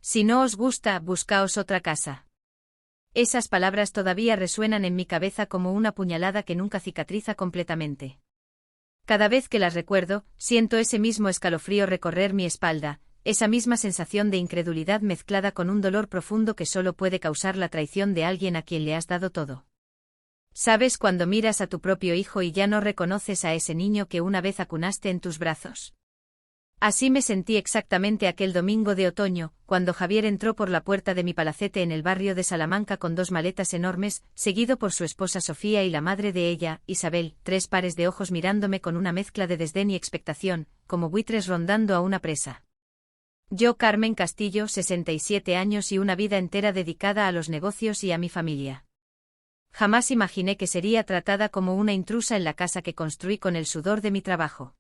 Si no os gusta, buscaos otra casa. Esas palabras todavía resuenan en mi cabeza como una puñalada que nunca cicatriza completamente. Cada vez que las recuerdo, siento ese mismo escalofrío recorrer mi espalda, esa misma sensación de incredulidad mezclada con un dolor profundo que solo puede causar la traición de alguien a quien le has dado todo. ¿Sabes cuando miras a tu propio hijo y ya no reconoces a ese niño que una vez acunaste en tus brazos? Así me sentí exactamente aquel domingo de otoño, cuando Javier entró por la puerta de mi palacete en el barrio de Salamanca con 2 maletas enormes, seguido por su esposa Sofía y la madre de ella, Isabel, 3 pares de ojos mirándome con una mezcla de desdén y expectación, como buitres rondando a una presa. Yo, Carmen Castillo, 67 años y una vida entera dedicada a los negocios y a mi familia. Jamás imaginé que sería tratada como una intrusa en la casa que construí con el sudor de mi trabajo.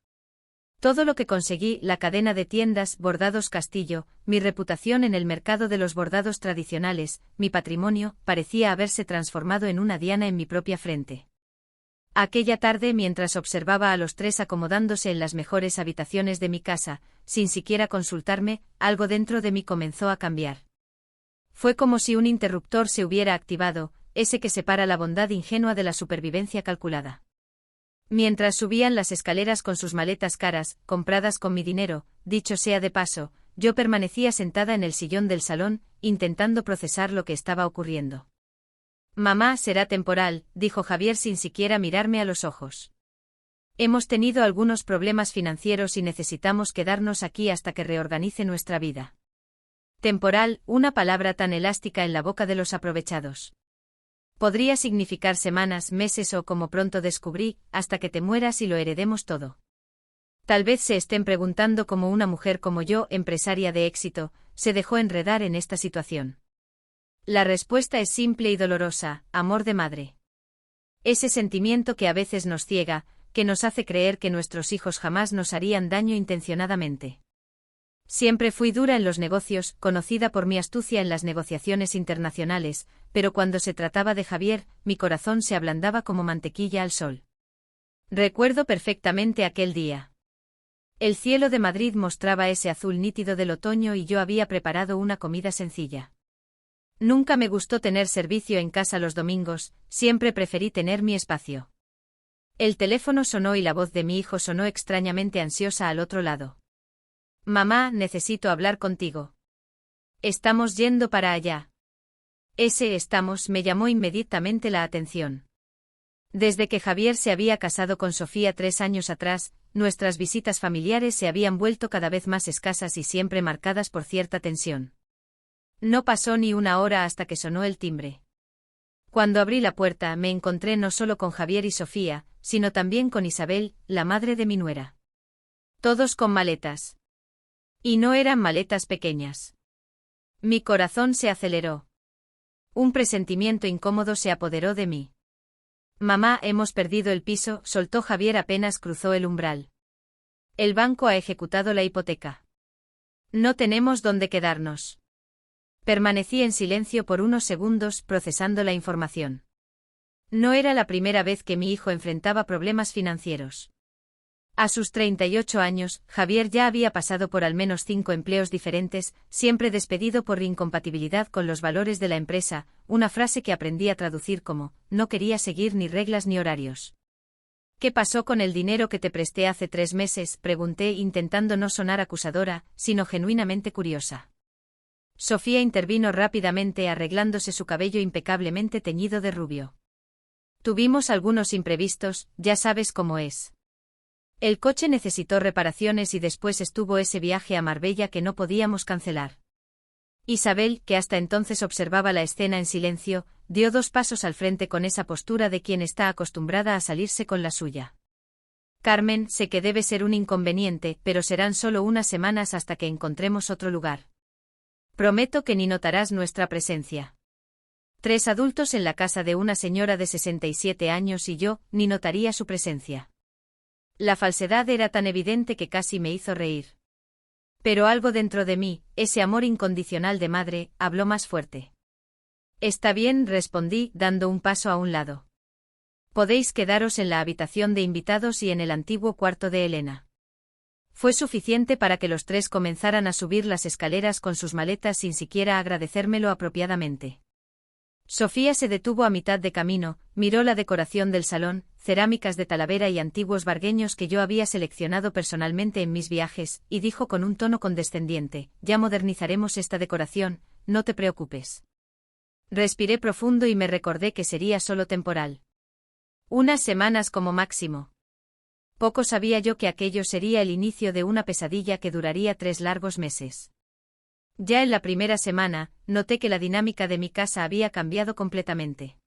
Todo lo que conseguí, la cadena de tiendas Bordados Castillo, mi reputación en el mercado de los bordados tradicionales, mi patrimonio, parecía haberse transformado en una diana en mi propia frente. Aquella tarde, mientras observaba a los 3 acomodándose en las mejores habitaciones de mi casa, sin siquiera consultarme, algo dentro de mí comenzó a cambiar. Fue como si un interruptor se hubiera activado, ese que separa la bondad ingenua de la supervivencia calculada. Mientras subían las escaleras con sus maletas caras, compradas con mi dinero, dicho sea de paso, yo permanecía sentada en el sillón del salón, intentando procesar lo que estaba ocurriendo. Mamá, será temporal, dijo Javier sin siquiera mirarme a los ojos. Hemos tenido algunos problemas financieros y necesitamos quedarnos aquí hasta que reorganice nuestra vida. Temporal, una palabra tan elástica en la boca de los aprovechados. Podría significar semanas, meses o, como pronto descubrí, hasta que te mueras y lo heredemos todo. Tal vez se estén preguntando cómo una mujer como yo, empresaria de éxito, se dejó enredar en esta situación. La respuesta es simple y dolorosa: amor de madre. Ese sentimiento que a veces nos ciega, que nos hace creer que nuestros hijos jamás nos harían daño intencionadamente. Siempre fui dura en los negocios, conocida por mi astucia en las negociaciones internacionales, pero cuando se trataba de Javier, mi corazón se ablandaba como mantequilla al sol. Recuerdo perfectamente aquel día. El cielo de Madrid mostraba ese azul nítido del otoño y yo había preparado una comida sencilla. Nunca me gustó tener servicio en casa los domingos, siempre preferí tener mi espacio. El teléfono sonó y la voz de mi hijo sonó extrañamente ansiosa al otro lado. Mamá, necesito hablar contigo. Estamos yendo para allá. Ese estamos me llamó inmediatamente la atención. Desde que Javier se había casado con Sofía 3 años atrás, nuestras visitas familiares se habían vuelto cada vez más escasas y siempre marcadas por cierta tensión. No pasó ni una hora hasta que sonó el timbre. Cuando abrí la puerta me encontré no solo con Javier y Sofía, sino también con Isabel, la madre de mi nuera. Todos con maletas. Y no eran maletas pequeñas. Mi corazón se aceleró. Un presentimiento incómodo se apoderó de mí. Mamá, hemos perdido el piso, soltó Javier apenas cruzó el umbral. El banco ha ejecutado la hipoteca. No tenemos dónde quedarnos. Permanecí en silencio por unos segundos, procesando la información. No era la primera vez que mi hijo enfrentaba problemas financieros. A sus 38 años, Javier ya había pasado por al menos 5 empleos diferentes, siempre despedido por incompatibilidad con los valores de la empresa, una frase que aprendí a traducir como: no quería seguir ni reglas ni horarios. ¿Qué pasó con el dinero que te presté hace 3 meses?, pregunté intentando no sonar acusadora, sino genuinamente curiosa. Sofía intervino rápidamente arreglándose su cabello impecablemente teñido de rubio. Tuvimos algunos imprevistos, ya sabes cómo es. El coche necesitó reparaciones y después estuvo ese viaje a Marbella que no podíamos cancelar. Isabel, que hasta entonces observaba la escena en silencio, dio 2 pasos al frente con esa postura de quien está acostumbrada a salirse con la suya. Carmen, sé que debe ser un inconveniente, pero serán solo unas semanas hasta que encontremos otro lugar. Prometo que ni notarás nuestra presencia. 3 adultos en la casa de una señora de 67 años y yo, ni notaría su presencia. La falsedad era tan evidente que casi me hizo reír. Pero algo dentro de mí, ese amor incondicional de madre, habló más fuerte. Está bien, respondí, dando un paso a un lado. Podéis quedaros en la habitación de invitados y en el antiguo cuarto de Elena. Fue suficiente para que los tres comenzaran a subir las escaleras con sus maletas sin siquiera agradecérmelo apropiadamente. Sofía se detuvo a mitad de camino, miró la decoración del salón, cerámicas de Talavera y antiguos vargueños que yo había seleccionado personalmente en mis viajes, y dijo con un tono condescendiente: «Ya modernizaremos esta decoración, no te preocupes». Respiré profundo y me recordé que sería solo temporal. Unas semanas como máximo. Poco sabía yo que aquello sería el inicio de una pesadilla que duraría 3 largos meses. Ya en la primera semana, noté que la dinámica de mi casa había cambiado completamente.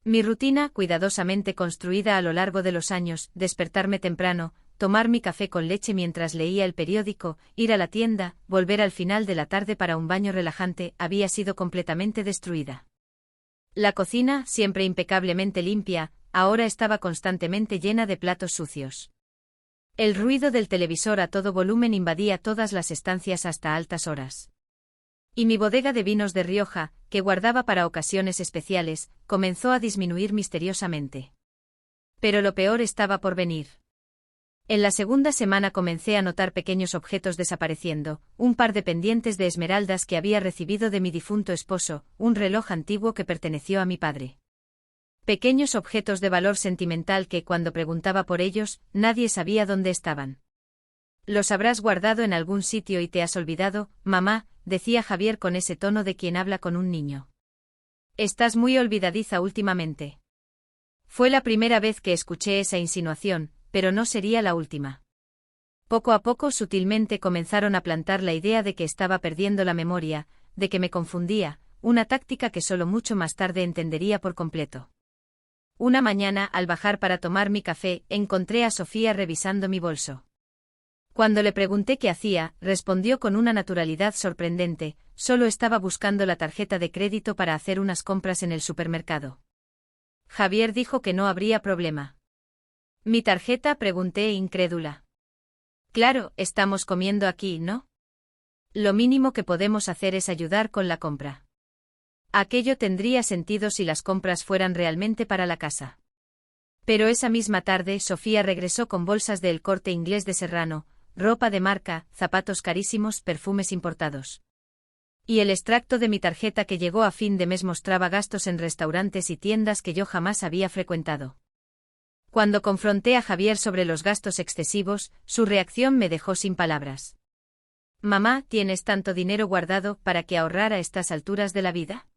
Mi rutina, cuidadosamente construida a lo largo de los años, despertarme temprano, tomar mi café con leche mientras leía el periódico, ir a la tienda, volver al final de la tarde para un baño relajante, había sido completamente destruida. La cocina, siempre impecablemente limpia, ahora estaba constantemente llena de platos sucios. El ruido del televisor a todo volumen invadía todas las estancias hasta altas horas. Y mi bodega de vinos de Rioja, que guardaba para ocasiones especiales, comenzó a disminuir misteriosamente. Pero lo peor estaba por venir. En la segunda semana comencé a notar pequeños objetos desapareciendo, un par de pendientes de esmeraldas que había recibido de mi difunto esposo, un reloj antiguo que perteneció a mi padre. Pequeños objetos de valor sentimental que, cuando preguntaba por ellos, nadie sabía dónde estaban. «Los habrás guardado en algún sitio y te has olvidado, mamá», decía Javier con ese tono de quien habla con un niño. «Estás muy olvidadiza últimamente». Fue la primera vez que escuché esa insinuación, pero no sería la última. Poco a poco sutilmente comenzaron a plantar la idea de que estaba perdiendo la memoria, de que me confundía, una táctica que solo mucho más tarde entendería por completo. Una mañana, al bajar para tomar mi café, encontré a Sofía revisando mi bolso. Cuando le pregunté qué hacía, respondió con una naturalidad sorprendente: «Solo estaba buscando la tarjeta de crédito para hacer unas compras en el supermercado». Javier dijo que no habría problema. «¿Mi tarjeta?», pregunté incrédula. «Claro, estamos comiendo aquí, ¿no? Lo mínimo que podemos hacer es ayudar con la compra». Aquello tendría sentido si las compras fueran realmente para la casa. Pero esa misma tarde Sofía regresó con bolsas de El Corte Inglés de Serrano, ropa de marca, zapatos carísimos, perfumes importados. Y el extracto de mi tarjeta que llegó a fin de mes mostraba gastos en restaurantes y tiendas que yo jamás había frecuentado. Cuando confronté a Javier sobre los gastos excesivos, su reacción me dejó sin palabras. «Mamá, ¿tienes tanto dinero guardado para que ahorrar a estas alturas de la vida?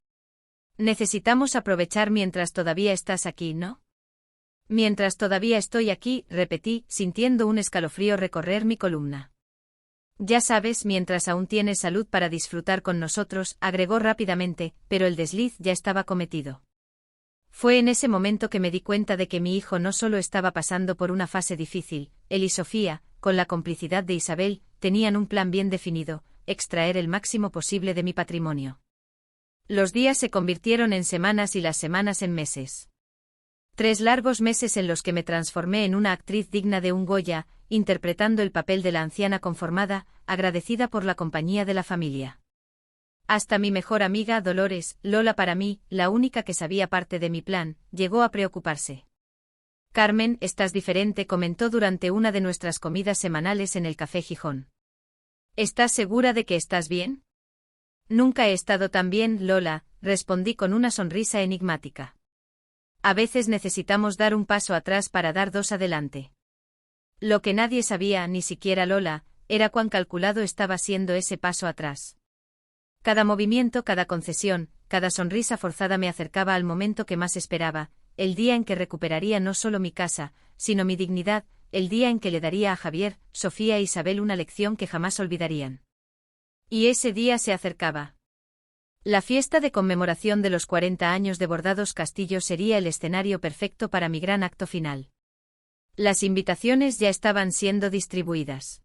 Necesitamos aprovechar mientras todavía estás aquí, ¿no?» «Mientras todavía estoy aquí», repetí, sintiendo un escalofrío recorrer mi columna. «Ya sabes, mientras aún tienes salud para disfrutar con nosotros», agregó rápidamente, pero el desliz ya estaba cometido. Fue en ese momento que me di cuenta de que mi hijo no solo estaba pasando por una fase difícil, él y Sofía, con la complicidad de Isabel, tenían un plan bien definido: extraer el máximo posible de mi patrimonio. Los días se convirtieron en semanas y las semanas en meses. 3 largos meses en los que me transformé en una actriz digna de un Goya, interpretando el papel de la anciana conformada, agradecida por la compañía de la familia. Hasta mi mejor amiga Dolores, Lola para mí, la única que sabía parte de mi plan, llegó a preocuparse. «Carmen, estás diferente», comentó durante una de nuestras comidas semanales en el Café Gijón. «¿Estás segura de que estás bien?» «Nunca he estado tan bien, Lola», respondí con una sonrisa enigmática. «A veces necesitamos dar un paso atrás para dar 2 adelante». Lo que nadie sabía, ni siquiera Lola, era cuán calculado estaba siendo ese paso atrás. Cada movimiento, cada concesión, cada sonrisa forzada me acercaba al momento que más esperaba, el día en que recuperaría no solo mi casa, sino mi dignidad, el día en que le daría a Javier, Sofía e Isabel una lección que jamás olvidarían. Y ese día se acercaba. La fiesta de conmemoración de los 40 años de Bordados Castillo sería el escenario perfecto para mi gran acto final. Las invitaciones ya estaban siendo distribuidas.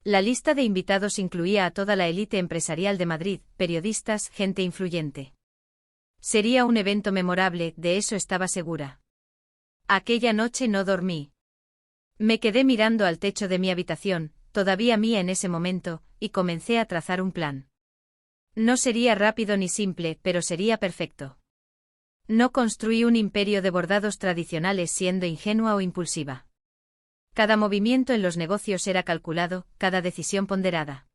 La lista de invitados incluía a toda la élite empresarial de Madrid, periodistas, gente influyente. Sería un evento memorable, de eso estaba segura. Aquella noche no dormí. Me quedé mirando al techo de mi habitación, todavía mía en ese momento, y comencé a trazar un plan. No sería rápido ni simple, pero sería perfecto. No construí un imperio de bordados tradicionales siendo ingenua o impulsiva. Cada movimiento en los negocios era calculado, cada decisión ponderada.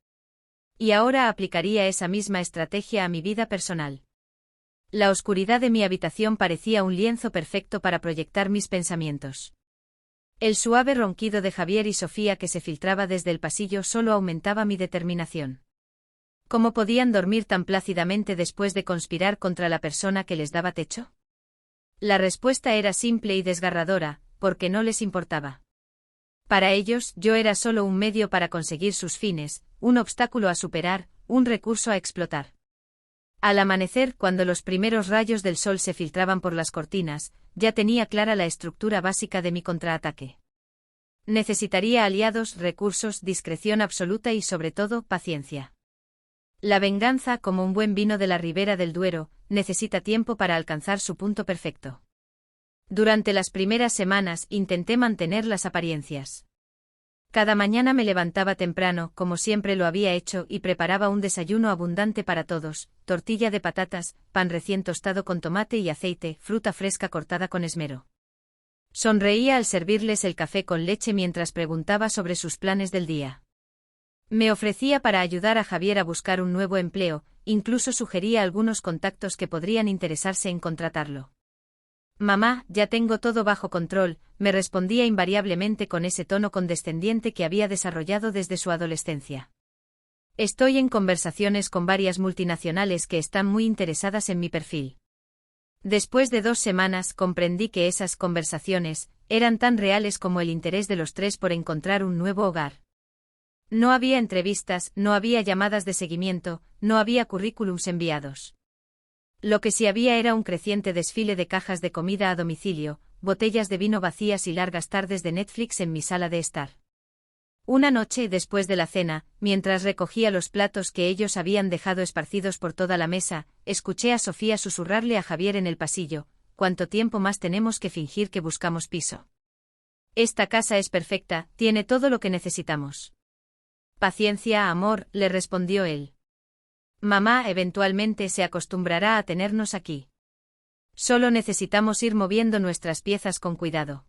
Y ahora aplicaría esa misma estrategia a mi vida personal. La oscuridad de mi habitación parecía un lienzo perfecto para proyectar mis pensamientos. El suave ronquido de Javier y Sofía que se filtraba desde el pasillo solo aumentaba mi determinación. ¿Cómo podían dormir tan plácidamente después de conspirar contra la persona que les daba techo? La respuesta era simple y desgarradora, porque no les importaba. Para ellos, yo era solo un medio para conseguir sus fines, un obstáculo a superar, un recurso a explotar. Al amanecer, cuando los primeros rayos del sol se filtraban por las cortinas, ya tenía clara la estructura básica de mi contraataque. Necesitaría aliados, recursos, discreción absoluta y sobre todo, paciencia. La venganza, como un buen vino de la ribera del Duero, necesita tiempo para alcanzar su punto perfecto. Durante las primeras semanas intenté mantener las apariencias. Cada mañana me levantaba temprano, como siempre lo había hecho, y preparaba un desayuno abundante para todos: tortilla de patatas, pan recién tostado con tomate y aceite, fruta fresca cortada con esmero. Sonreía al servirles el café con leche mientras preguntaba sobre sus planes del día. Me ofrecía para ayudar a Javier a buscar un nuevo empleo, incluso sugería algunos contactos que podrían interesarse en contratarlo. «Mamá, ya tengo todo bajo control», me respondía invariablemente con ese tono condescendiente que había desarrollado desde su adolescencia. «Estoy en conversaciones con varias multinacionales que están muy interesadas en mi perfil». Después de 2 semanas comprendí que esas conversaciones eran tan reales como el interés de los tres por encontrar un nuevo hogar. No había entrevistas, no había llamadas de seguimiento, no había currículums enviados. Lo que sí había era un creciente desfile de cajas de comida a domicilio, botellas de vino vacías y largas tardes de Netflix en mi sala de estar. Una noche, después de la cena, mientras recogía los platos que ellos habían dejado esparcidos por toda la mesa, escuché a Sofía susurrarle a Javier en el pasillo: «¿Cuánto tiempo más tenemos que fingir que buscamos piso? Esta casa es perfecta, tiene todo lo que necesitamos». «Paciencia, amor», le respondió él. «Mamá eventualmente se acostumbrará a tenernos aquí. Solo necesitamos ir moviendo nuestras piezas con cuidado».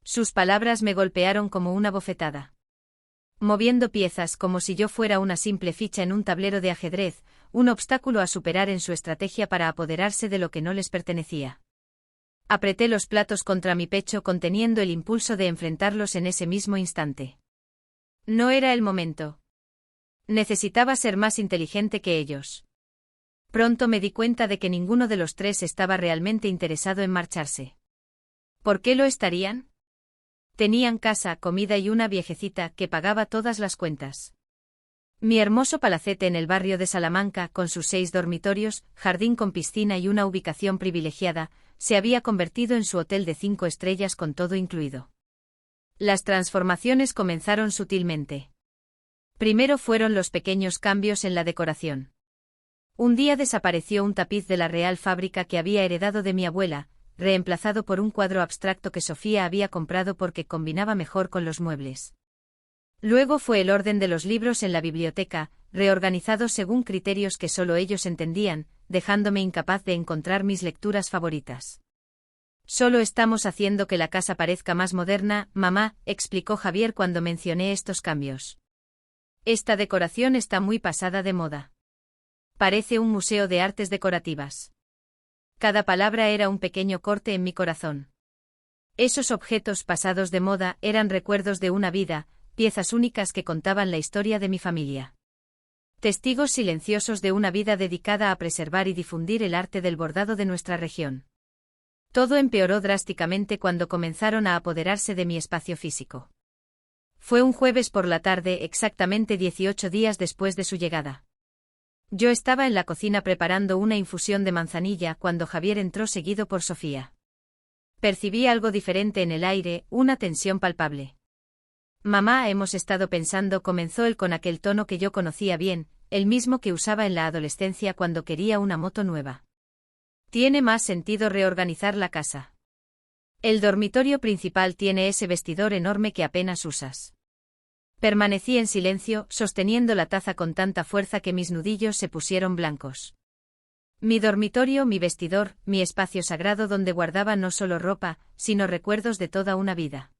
Sus palabras me golpearon como una bofetada. Moviendo piezas, como si yo fuera una simple ficha en un tablero de ajedrez, un obstáculo a superar en su estrategia para apoderarse de lo que no les pertenecía. Apreté los platos contra mi pecho conteniendo el impulso de enfrentarlos en ese mismo instante. No era el momento. Necesitaba ser más inteligente que ellos. Pronto me di cuenta de que ninguno de los tres estaba realmente interesado en marcharse. ¿Por qué lo estarían? Tenían casa, comida y una viejecita que pagaba todas las cuentas. Mi hermoso palacete en el barrio de Salamanca, con sus 6 dormitorios, jardín con piscina y una ubicación privilegiada, se había convertido en su hotel de 5 estrellas con todo incluido. Las transformaciones comenzaron sutilmente. Primero fueron los pequeños cambios en la decoración. Un día desapareció un tapiz de la Real Fábrica que había heredado de mi abuela, reemplazado por un cuadro abstracto que Sofía había comprado porque combinaba mejor con los muebles. Luego fue el orden de los libros en la biblioteca, reorganizados según criterios que solo ellos entendían, dejándome incapaz de encontrar mis lecturas favoritas. «Solo estamos haciendo que la casa parezca más moderna, mamá», explicó Javier cuando mencioné estos cambios. «Esta decoración está muy pasada de moda. Parece un museo de artes decorativas». Cada palabra era un pequeño corte en mi corazón. Esos objetos pasados de moda eran recuerdos de una vida, piezas únicas que contaban la historia de mi familia. Testigos silenciosos de una vida dedicada a preservar y difundir el arte del bordado de nuestra región. Todo empeoró drásticamente cuando comenzaron a apoderarse de mi espacio físico. Fue un jueves por la tarde, exactamente 18 días después de su llegada. Yo estaba en la cocina preparando una infusión de manzanilla cuando Javier entró seguido por Sofía. Percibí algo diferente en el aire, una tensión palpable. «Mamá, hemos estado pensando», comenzó él con aquel tono que yo conocía bien, el mismo que usaba en la adolescencia cuando quería una moto nueva. «Tiene más sentido reorganizar la casa. El dormitorio principal tiene ese vestidor enorme que apenas usas». Permanecí en silencio, sosteniendo la taza con tanta fuerza que mis nudillos se pusieron blancos. Mi dormitorio, mi vestidor, mi espacio sagrado donde guardaba no solo ropa, sino recuerdos de toda una vida.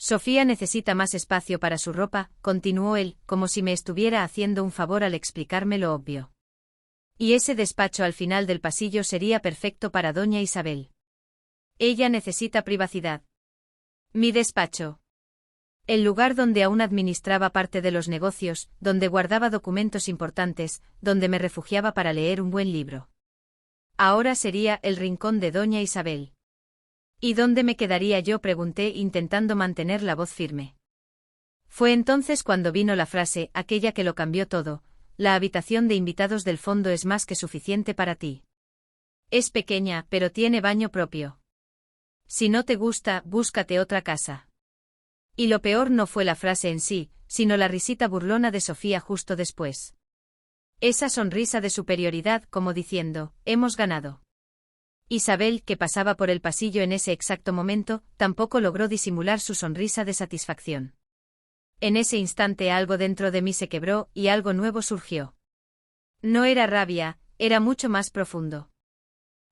Sofía necesita más espacio para su ropa, continuó él, como si me estuviera haciendo un favor al explicarme lo obvio. Y ese despacho al final del pasillo sería perfecto para doña Isabel. Ella necesita privacidad. Mi despacho. El lugar donde aún administraba parte de los negocios, donde guardaba documentos importantes, donde me refugiaba para leer un buen libro. Ahora sería el rincón de doña Isabel. ¿Y dónde me quedaría yo?, pregunté, intentando mantener la voz firme. Fue entonces cuando vino la frase, aquella que lo cambió todo: la habitación de invitados del fondo es más que suficiente para ti. Es pequeña, pero tiene baño propio. Si no te gusta, búscate otra casa. Y lo peor no fue la frase en sí, sino la risita burlona de Sofía justo después. Esa sonrisa de superioridad, como diciendo, hemos ganado. Isabel, que pasaba por el pasillo en ese exacto momento, tampoco logró disimular su sonrisa de satisfacción. En ese instante algo dentro de mí se quebró y algo nuevo surgió. No era rabia, era mucho más profundo.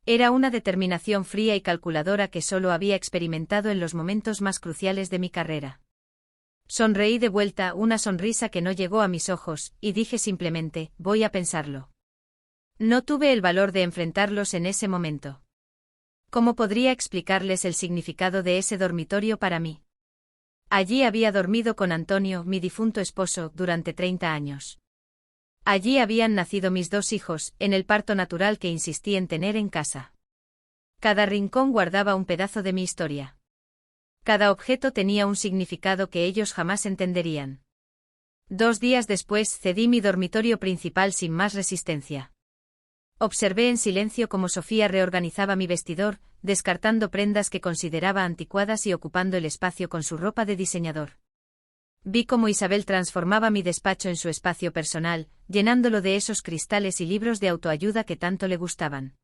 Era una determinación fría y calculadora que solo había experimentado en los momentos más cruciales de mi carrera. Sonreí de vuelta, una sonrisa que no llegó a mis ojos, y dije simplemente, voy a pensarlo. No tuve el valor de enfrentarlos en ese momento. ¿Cómo podría explicarles el significado de ese dormitorio para mí? Allí había dormido con Antonio, mi difunto esposo, durante 30 años. Allí habían nacido mis 2 hijos, en el parto natural que insistí en tener en casa. Cada rincón guardaba un pedazo de mi historia. Cada objeto tenía un significado que ellos jamás entenderían. 2 días después cedí mi dormitorio principal sin más resistencia. Observé en silencio cómo Sofía reorganizaba mi vestidor, descartando prendas que consideraba anticuadas y ocupando el espacio con su ropa de diseñador. Vi cómo Isabel transformaba mi despacho en su espacio personal, llenándolo de esos cristales y libros de autoayuda que tanto le gustaban.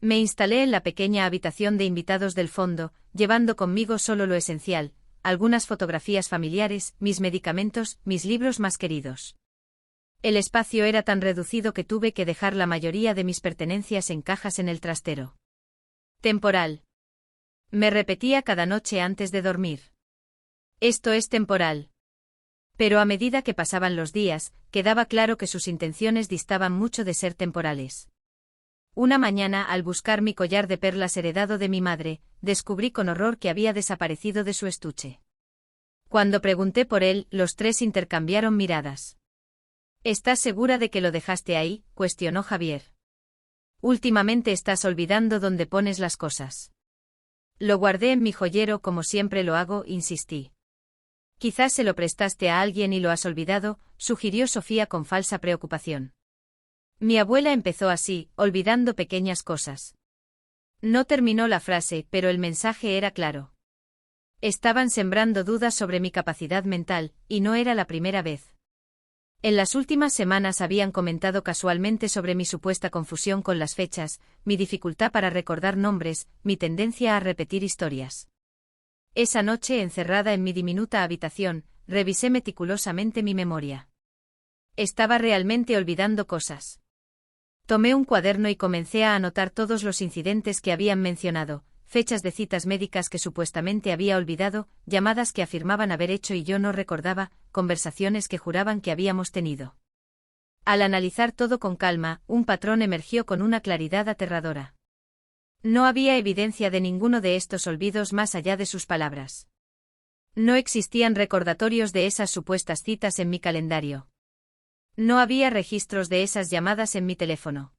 Me instalé en la pequeña habitación de invitados del fondo, llevando conmigo solo lo esencial, algunas fotografías familiares, mis medicamentos, mis libros más queridos. El espacio era tan reducido que tuve que dejar la mayoría de mis pertenencias en cajas en el trastero. Temporal. Me repetía cada noche antes de dormir. Esto es temporal. Pero a medida que pasaban los días, quedaba claro que sus intenciones distaban mucho de ser temporales. Una mañana, al buscar mi collar de perlas heredado de mi madre, descubrí con horror que había desaparecido de su estuche. Cuando pregunté por él, los 3 intercambiaron miradas. ¿Estás segura de que lo dejaste ahí?, cuestionó Javier. Últimamente estás olvidando dónde pones las cosas. Lo guardé en mi joyero como siempre lo hago, insistí. Quizás se lo prestaste a alguien y lo has olvidado, sugirió Sofía con falsa preocupación. Mi abuela empezó así, olvidando pequeñas cosas. No terminó la frase, pero el mensaje era claro. Estaban sembrando dudas sobre mi capacidad mental, y no era la primera vez. En las últimas semanas habían comentado casualmente sobre mi supuesta confusión con las fechas, mi dificultad para recordar nombres, mi tendencia a repetir historias. Esa noche, encerrada en mi diminuta habitación, revisé meticulosamente mi memoria. Estaba realmente olvidando cosas. Tomé un cuaderno y comencé a anotar todos los incidentes que habían mencionado, fechas de citas médicas que supuestamente había olvidado, llamadas que afirmaban haber hecho y yo no recordaba, conversaciones que juraban que habíamos tenido. Al analizar todo con calma, un patrón emergió con una claridad aterradora. No había evidencia de ninguno de estos olvidos más allá de sus palabras. No existían recordatorios de esas supuestas citas en mi calendario. No había registros de esas llamadas en mi teléfono.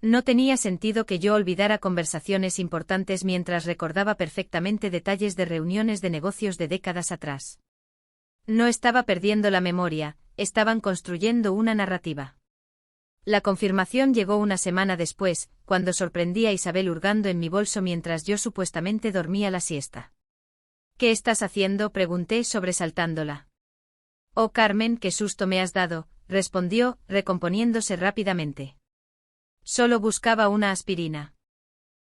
No tenía sentido que yo olvidara conversaciones importantes mientras recordaba perfectamente detalles de reuniones de negocios de décadas atrás. No estaba perdiendo la memoria, estaban construyendo una narrativa. La confirmación llegó una semana después, cuando sorprendí a Isabel hurgando en mi bolso mientras yo supuestamente dormía la siesta. ¿Qué estás haciendo?, pregunté sobresaltándola. Oh, Carmen, qué susto me has dado, respondió, recomponiéndose rápidamente. Solo buscaba una aspirina.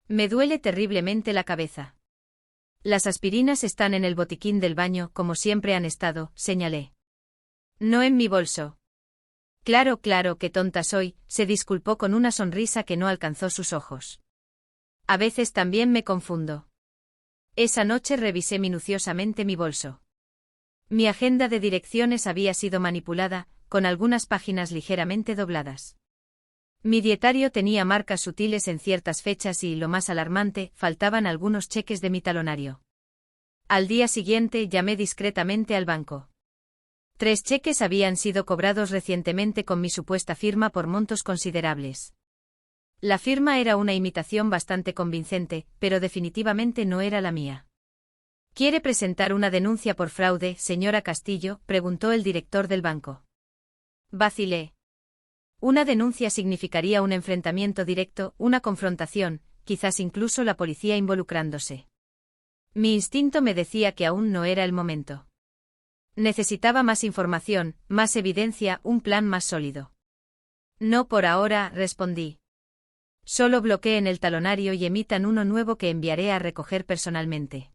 Me duele terriblemente la cabeza. Las aspirinas están en el botiquín del baño, como siempre han estado, señalé. No en mi bolso. Claro, claro, qué tonta soy, se disculpó con una sonrisa que no alcanzó sus ojos. A veces también me confundo. Esa noche revisé minuciosamente mi bolso. Mi agenda de direcciones había sido manipulada, con algunas páginas ligeramente dobladas. Mi dietario tenía marcas sutiles en ciertas fechas y, lo más alarmante, faltaban algunos cheques de mi talonario. Al día siguiente llamé discretamente al banco. 3 cheques habían sido cobrados recientemente con mi supuesta firma por montos considerables. La firma era una imitación bastante convincente, pero definitivamente no era la mía. ¿Quiere presentar una denuncia por fraude, señora Castillo?, preguntó el director del banco. Vacilé. Una denuncia significaría un enfrentamiento directo, una confrontación, quizás incluso la policía involucrándose. Mi instinto me decía que aún no era el momento. Necesitaba más información, más evidencia, un plan más sólido. No por ahora, respondí. Solo bloqueen el talonario y emitan uno nuevo que enviaré a recoger personalmente.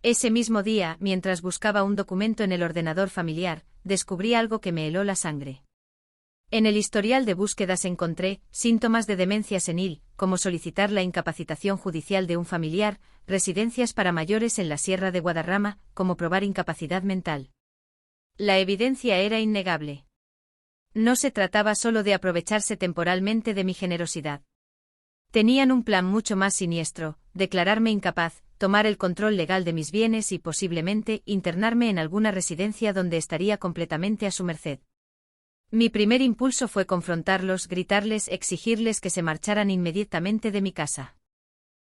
Ese mismo día, mientras buscaba un documento en el ordenador familiar, descubrí algo que me heló la sangre. En el historial de búsquedas encontré síntomas de demencia senil, como solicitar la incapacitación judicial de un familiar, residencias para mayores en la Sierra de Guadarrama, como probar incapacidad mental. La evidencia era innegable. No se trataba solo de aprovecharse temporalmente de mi generosidad. Tenían un plan mucho más siniestro: declararme incapaz, tomar el control legal de mis bienes y, posiblemente, internarme en alguna residencia donde estaría completamente a su merced. Mi primer impulso fue confrontarlos, gritarles, exigirles que se marcharan inmediatamente de mi casa.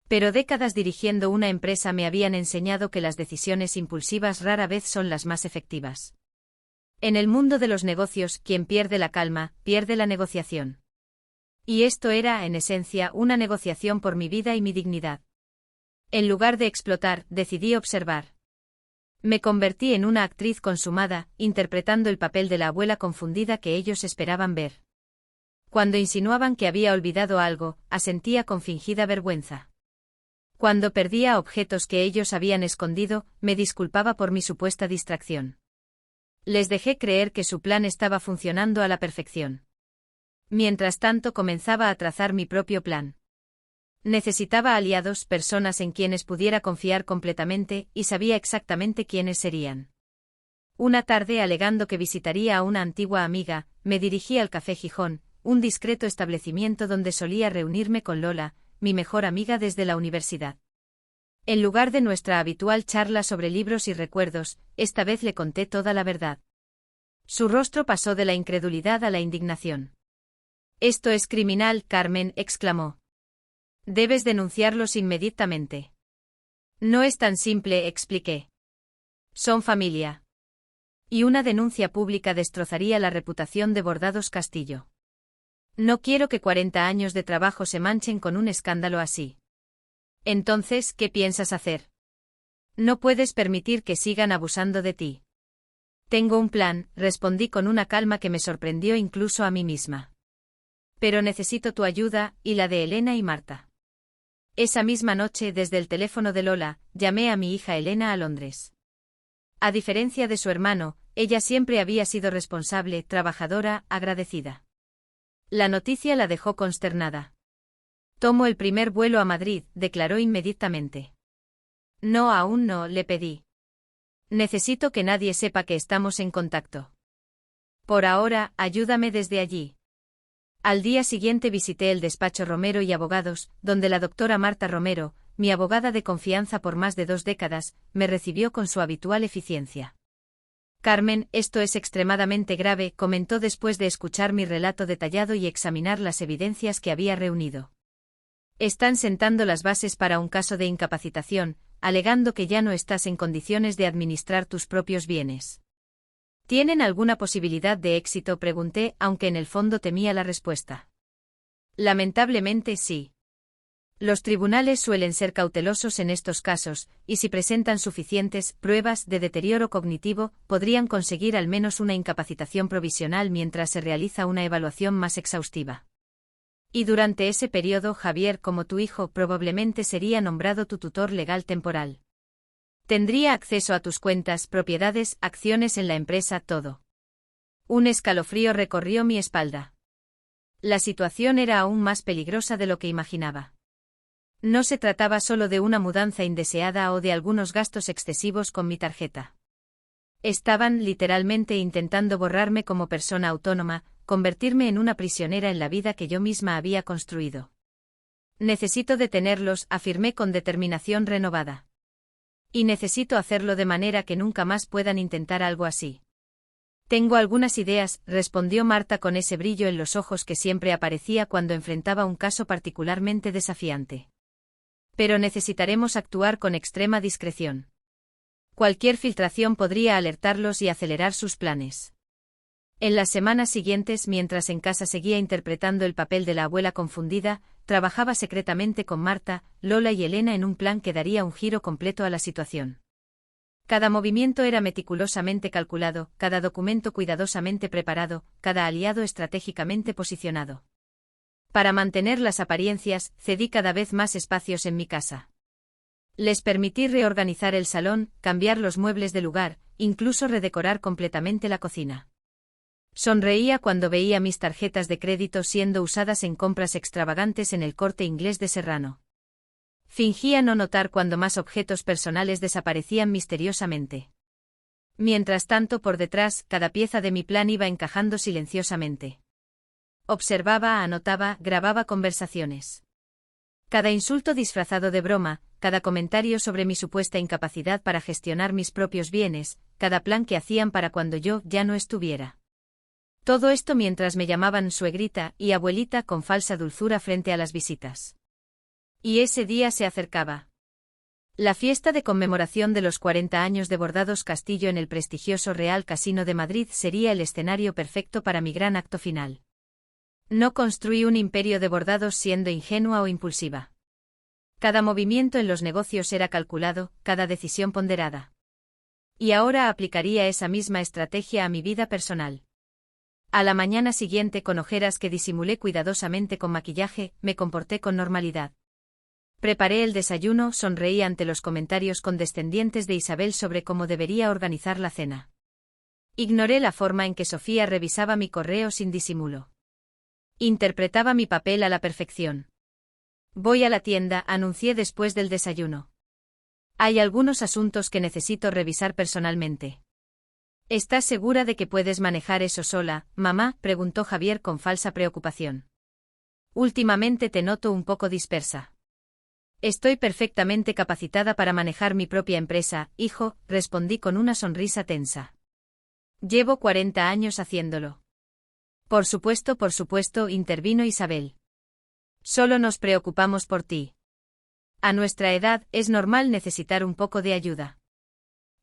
Pero décadas dirigiendo una empresa me habían enseñado que las decisiones impulsivas rara vez son las más efectivas. En el mundo de los negocios, quien pierde la calma, pierde la negociación. Y esto era, en esencia, una negociación por mi vida y mi dignidad. En lugar de explotar, decidí observar. Me convertí en una actriz consumada, interpretando el papel de la abuela confundida que ellos esperaban ver. Cuando insinuaban que había olvidado algo, asentía con fingida vergüenza. Cuando perdía objetos que ellos habían escondido, me disculpaba por mi supuesta distracción. Les dejé creer que su plan estaba funcionando a la perfección. Mientras tanto comenzaba a trazar mi propio plan. Necesitaba aliados, personas en quienes pudiera confiar completamente, y sabía exactamente quiénes serían. Una tarde, alegando que visitaría a una antigua amiga, me dirigí al Café Gijón, un discreto establecimiento donde solía reunirme con Lola, mi mejor amiga desde la universidad. En lugar de nuestra habitual charla sobre libros y recuerdos, esta vez le conté toda la verdad. Su rostro pasó de la incredulidad a la indignación. «Esto es criminal, Carmen», exclamó. «Debes denunciarlos inmediatamente». «No es tan simple», expliqué. «Son familia. Y una denuncia pública destrozaría la reputación de Bordados Castillo. No quiero que 40 años de trabajo se manchen con un escándalo así». «Entonces, ¿qué piensas hacer?» «No puedes permitir que sigan abusando de ti». «Tengo un plan», respondí con una calma que me sorprendió incluso a mí misma. «Pero necesito tu ayuda, y la de Elena y Marta». Esa misma noche, desde el teléfono de Lola, llamé a mi hija Elena a Londres. A diferencia de su hermano, ella siempre había sido responsable, trabajadora, agradecida. La noticia la dejó consternada. «Tomo el primer vuelo a Madrid», declaró inmediatamente. «No, aún no», le pedí. «Necesito que nadie sepa que estamos en contacto. Por ahora, ayúdame desde allí». Al día siguiente visité el despacho Romero y Abogados, donde la doctora Marta Romero, mi abogada de confianza por más de 2 décadas, me recibió con su habitual eficiencia. «Carmen, esto es extremadamente grave», comentó después de escuchar mi relato detallado y examinar las evidencias que había reunido. «Están sentando las bases para un caso de incapacitación, alegando que ya no estás en condiciones de administrar tus propios bienes». «¿Tienen alguna posibilidad de éxito?», pregunté, aunque en el fondo temía la respuesta. «Lamentablemente sí. Los tribunales suelen ser cautelosos en estos casos, y si presentan suficientes pruebas de deterioro cognitivo, podrían conseguir al menos una incapacitación provisional mientras se realiza una evaluación más exhaustiva. Y durante ese periodo, Javier, como tu hijo, probablemente sería nombrado tu tutor legal temporal. Tendría acceso a tus cuentas, propiedades, acciones en la empresa, todo». Un escalofrío recorrió mi espalda. La situación era aún más peligrosa de lo que imaginaba. No se trataba solo de una mudanza indeseada o de algunos gastos excesivos con mi tarjeta. Estaban literalmente intentando borrarme como persona autónoma, convertirme en una prisionera en la vida que yo misma había construido. Necesito detenerlos, afirmé con determinación renovada. Y necesito hacerlo de manera que nunca más puedan intentar algo así. Tengo algunas ideas, respondió Marta con ese brillo en los ojos que siempre aparecía cuando enfrentaba un caso particularmente desafiante. Pero necesitaremos actuar con extrema discreción. Cualquier filtración podría alertarlos y acelerar sus planes. En las semanas siguientes, mientras en casa seguía interpretando el papel de la abuela confundida, trabajaba secretamente con Marta, Lola y Elena en un plan que daría un giro completo a la situación. Cada movimiento era meticulosamente calculado, cada documento cuidadosamente preparado, cada aliado estratégicamente posicionado. Para mantener las apariencias, cedí cada vez más espacios en mi casa. Les permití reorganizar el salón, cambiar los muebles de lugar, incluso redecorar completamente la cocina. Sonreía cuando veía mis tarjetas de crédito siendo usadas en compras extravagantes en el Corte Inglés de Serrano. Fingía no notar cuando más objetos personales desaparecían misteriosamente. Mientras tanto, por detrás, cada pieza de mi plan iba encajando silenciosamente. Observaba, anotaba, grababa conversaciones. Cada insulto disfrazado de broma, cada comentario sobre mi supuesta incapacidad para gestionar mis propios bienes, cada plan que hacían para cuando yo ya no estuviera. Todo esto mientras me llamaban suegrita y abuelita con falsa dulzura frente a las visitas. Y ese día se acercaba. La fiesta de conmemoración de los 40 años de Bordados Castillo en el prestigioso Real Casino de Madrid sería el escenario perfecto para mi gran acto final. No construí un imperio de bordados siendo ingenua o impulsiva. Cada movimiento en los negocios era calculado, cada decisión ponderada. Y ahora aplicaría esa misma estrategia a mi vida personal. A la mañana siguiente, con ojeras que disimulé cuidadosamente con maquillaje, me comporté con normalidad. Preparé el desayuno, sonreí ante los comentarios condescendientes de Isabel sobre cómo debería organizar la cena. Ignoré la forma en que Sofía revisaba mi correo sin disimulo. Interpretaba mi papel a la perfección. Voy a la tienda, anuncié después del desayuno. Hay algunos asuntos que necesito revisar personalmente. ¿Estás segura de que puedes manejar eso sola, mamá?, preguntó Javier con falsa preocupación. Últimamente te noto un poco dispersa. Estoy perfectamente capacitada para manejar mi propia empresa, hijo, respondí con una sonrisa tensa. Llevo 40 años haciéndolo. Por supuesto, intervino Isabel. Solo nos preocupamos por ti. A nuestra edad, es normal necesitar un poco de ayuda.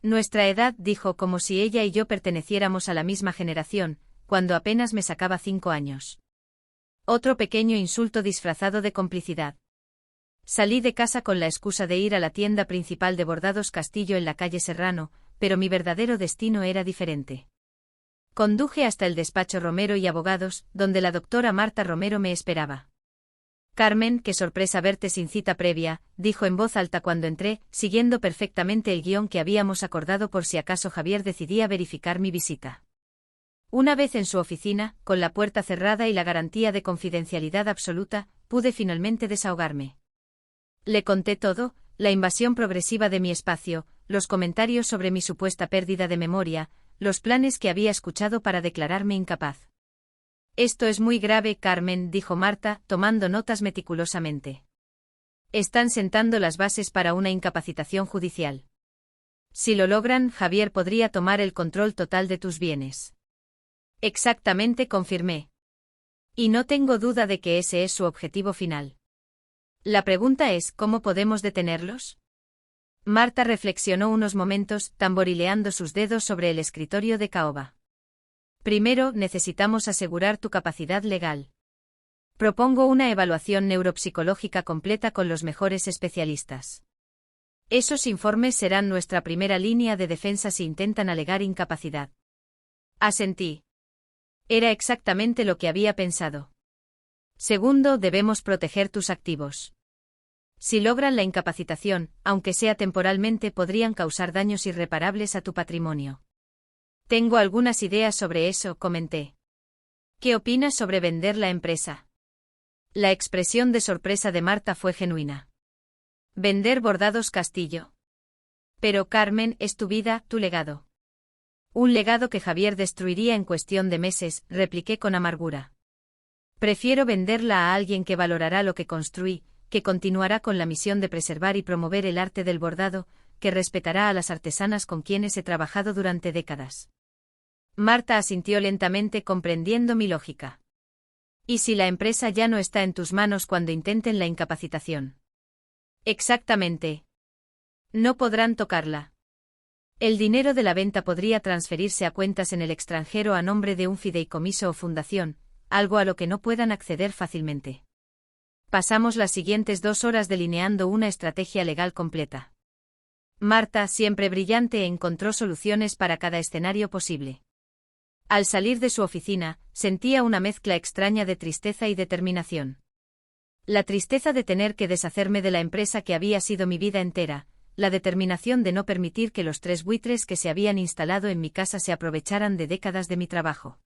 Nuestra edad, dijo como si ella y yo perteneciéramos a la misma generación, cuando apenas me sacaba 5 años. Otro pequeño insulto disfrazado de complicidad. Salí de casa con la excusa de ir a la tienda principal de Bordados Castillo en la calle Serrano, pero mi verdadero destino era diferente. Conduje hasta el despacho Romero y Abogados, donde la doctora Marta Romero me esperaba. Carmen, qué sorpresa verte sin cita previa, dijo en voz alta cuando entré, siguiendo perfectamente el guión que habíamos acordado por si acaso Javier decidía verificar mi visita. Una vez en su oficina, con la puerta cerrada y la garantía de confidencialidad absoluta, pude finalmente desahogarme. Le conté todo, la invasión progresiva de mi espacio, los comentarios sobre mi supuesta pérdida de memoria, los planes que había escuchado para declararme incapaz. Esto es muy grave, Carmen, dijo Marta, tomando notas meticulosamente. Están sentando las bases para una incapacitación judicial. Si lo logran, Javier podría tomar el control total de tus bienes. Exactamente, confirmé. Y no tengo duda de que ese es su objetivo final. La pregunta es, ¿cómo podemos detenerlos? Marta reflexionó unos momentos, tamborileando sus dedos sobre el escritorio de caoba. Primero, necesitamos asegurar tu capacidad legal. Propongo una evaluación neuropsicológica completa con los mejores especialistas. Esos informes serán nuestra primera línea de defensa si intentan alegar incapacidad. Asentí. Era exactamente lo que había pensado. Segundo, debemos proteger tus activos. Si logran la incapacitación, aunque sea temporalmente, podrían causar daños irreparables a tu patrimonio. Tengo algunas ideas sobre eso, comenté. ¿Qué opinas sobre vender la empresa? La expresión de sorpresa de Marta fue genuina. Vender bordados Castillo. Pero Carmen, es tu vida, tu legado. Un legado que Javier destruiría en cuestión de meses, repliqué con amargura. Prefiero venderla a alguien que valorará lo que construí, que continuará con la misión de preservar y promover el arte del bordado, que respetará a las artesanas con quienes he trabajado durante décadas. Marta asintió lentamente comprendiendo mi lógica. ¿Y si la empresa ya no está en tus manos cuando intenten la incapacitación? Exactamente. No podrán tocarla. El dinero de la venta podría transferirse a cuentas en el extranjero a nombre de un fideicomiso o fundación, algo a lo que no puedan acceder fácilmente. Pasamos las siguientes 2 horas delineando una estrategia legal completa. Marta, siempre brillante, encontró soluciones para cada escenario posible. Al salir de su oficina, sentía una mezcla extraña de tristeza y determinación. La tristeza de tener que deshacerme de la empresa que había sido mi vida entera, la determinación de no permitir que los 3 buitres que se habían instalado en mi casa se aprovecharan de décadas de mi trabajo.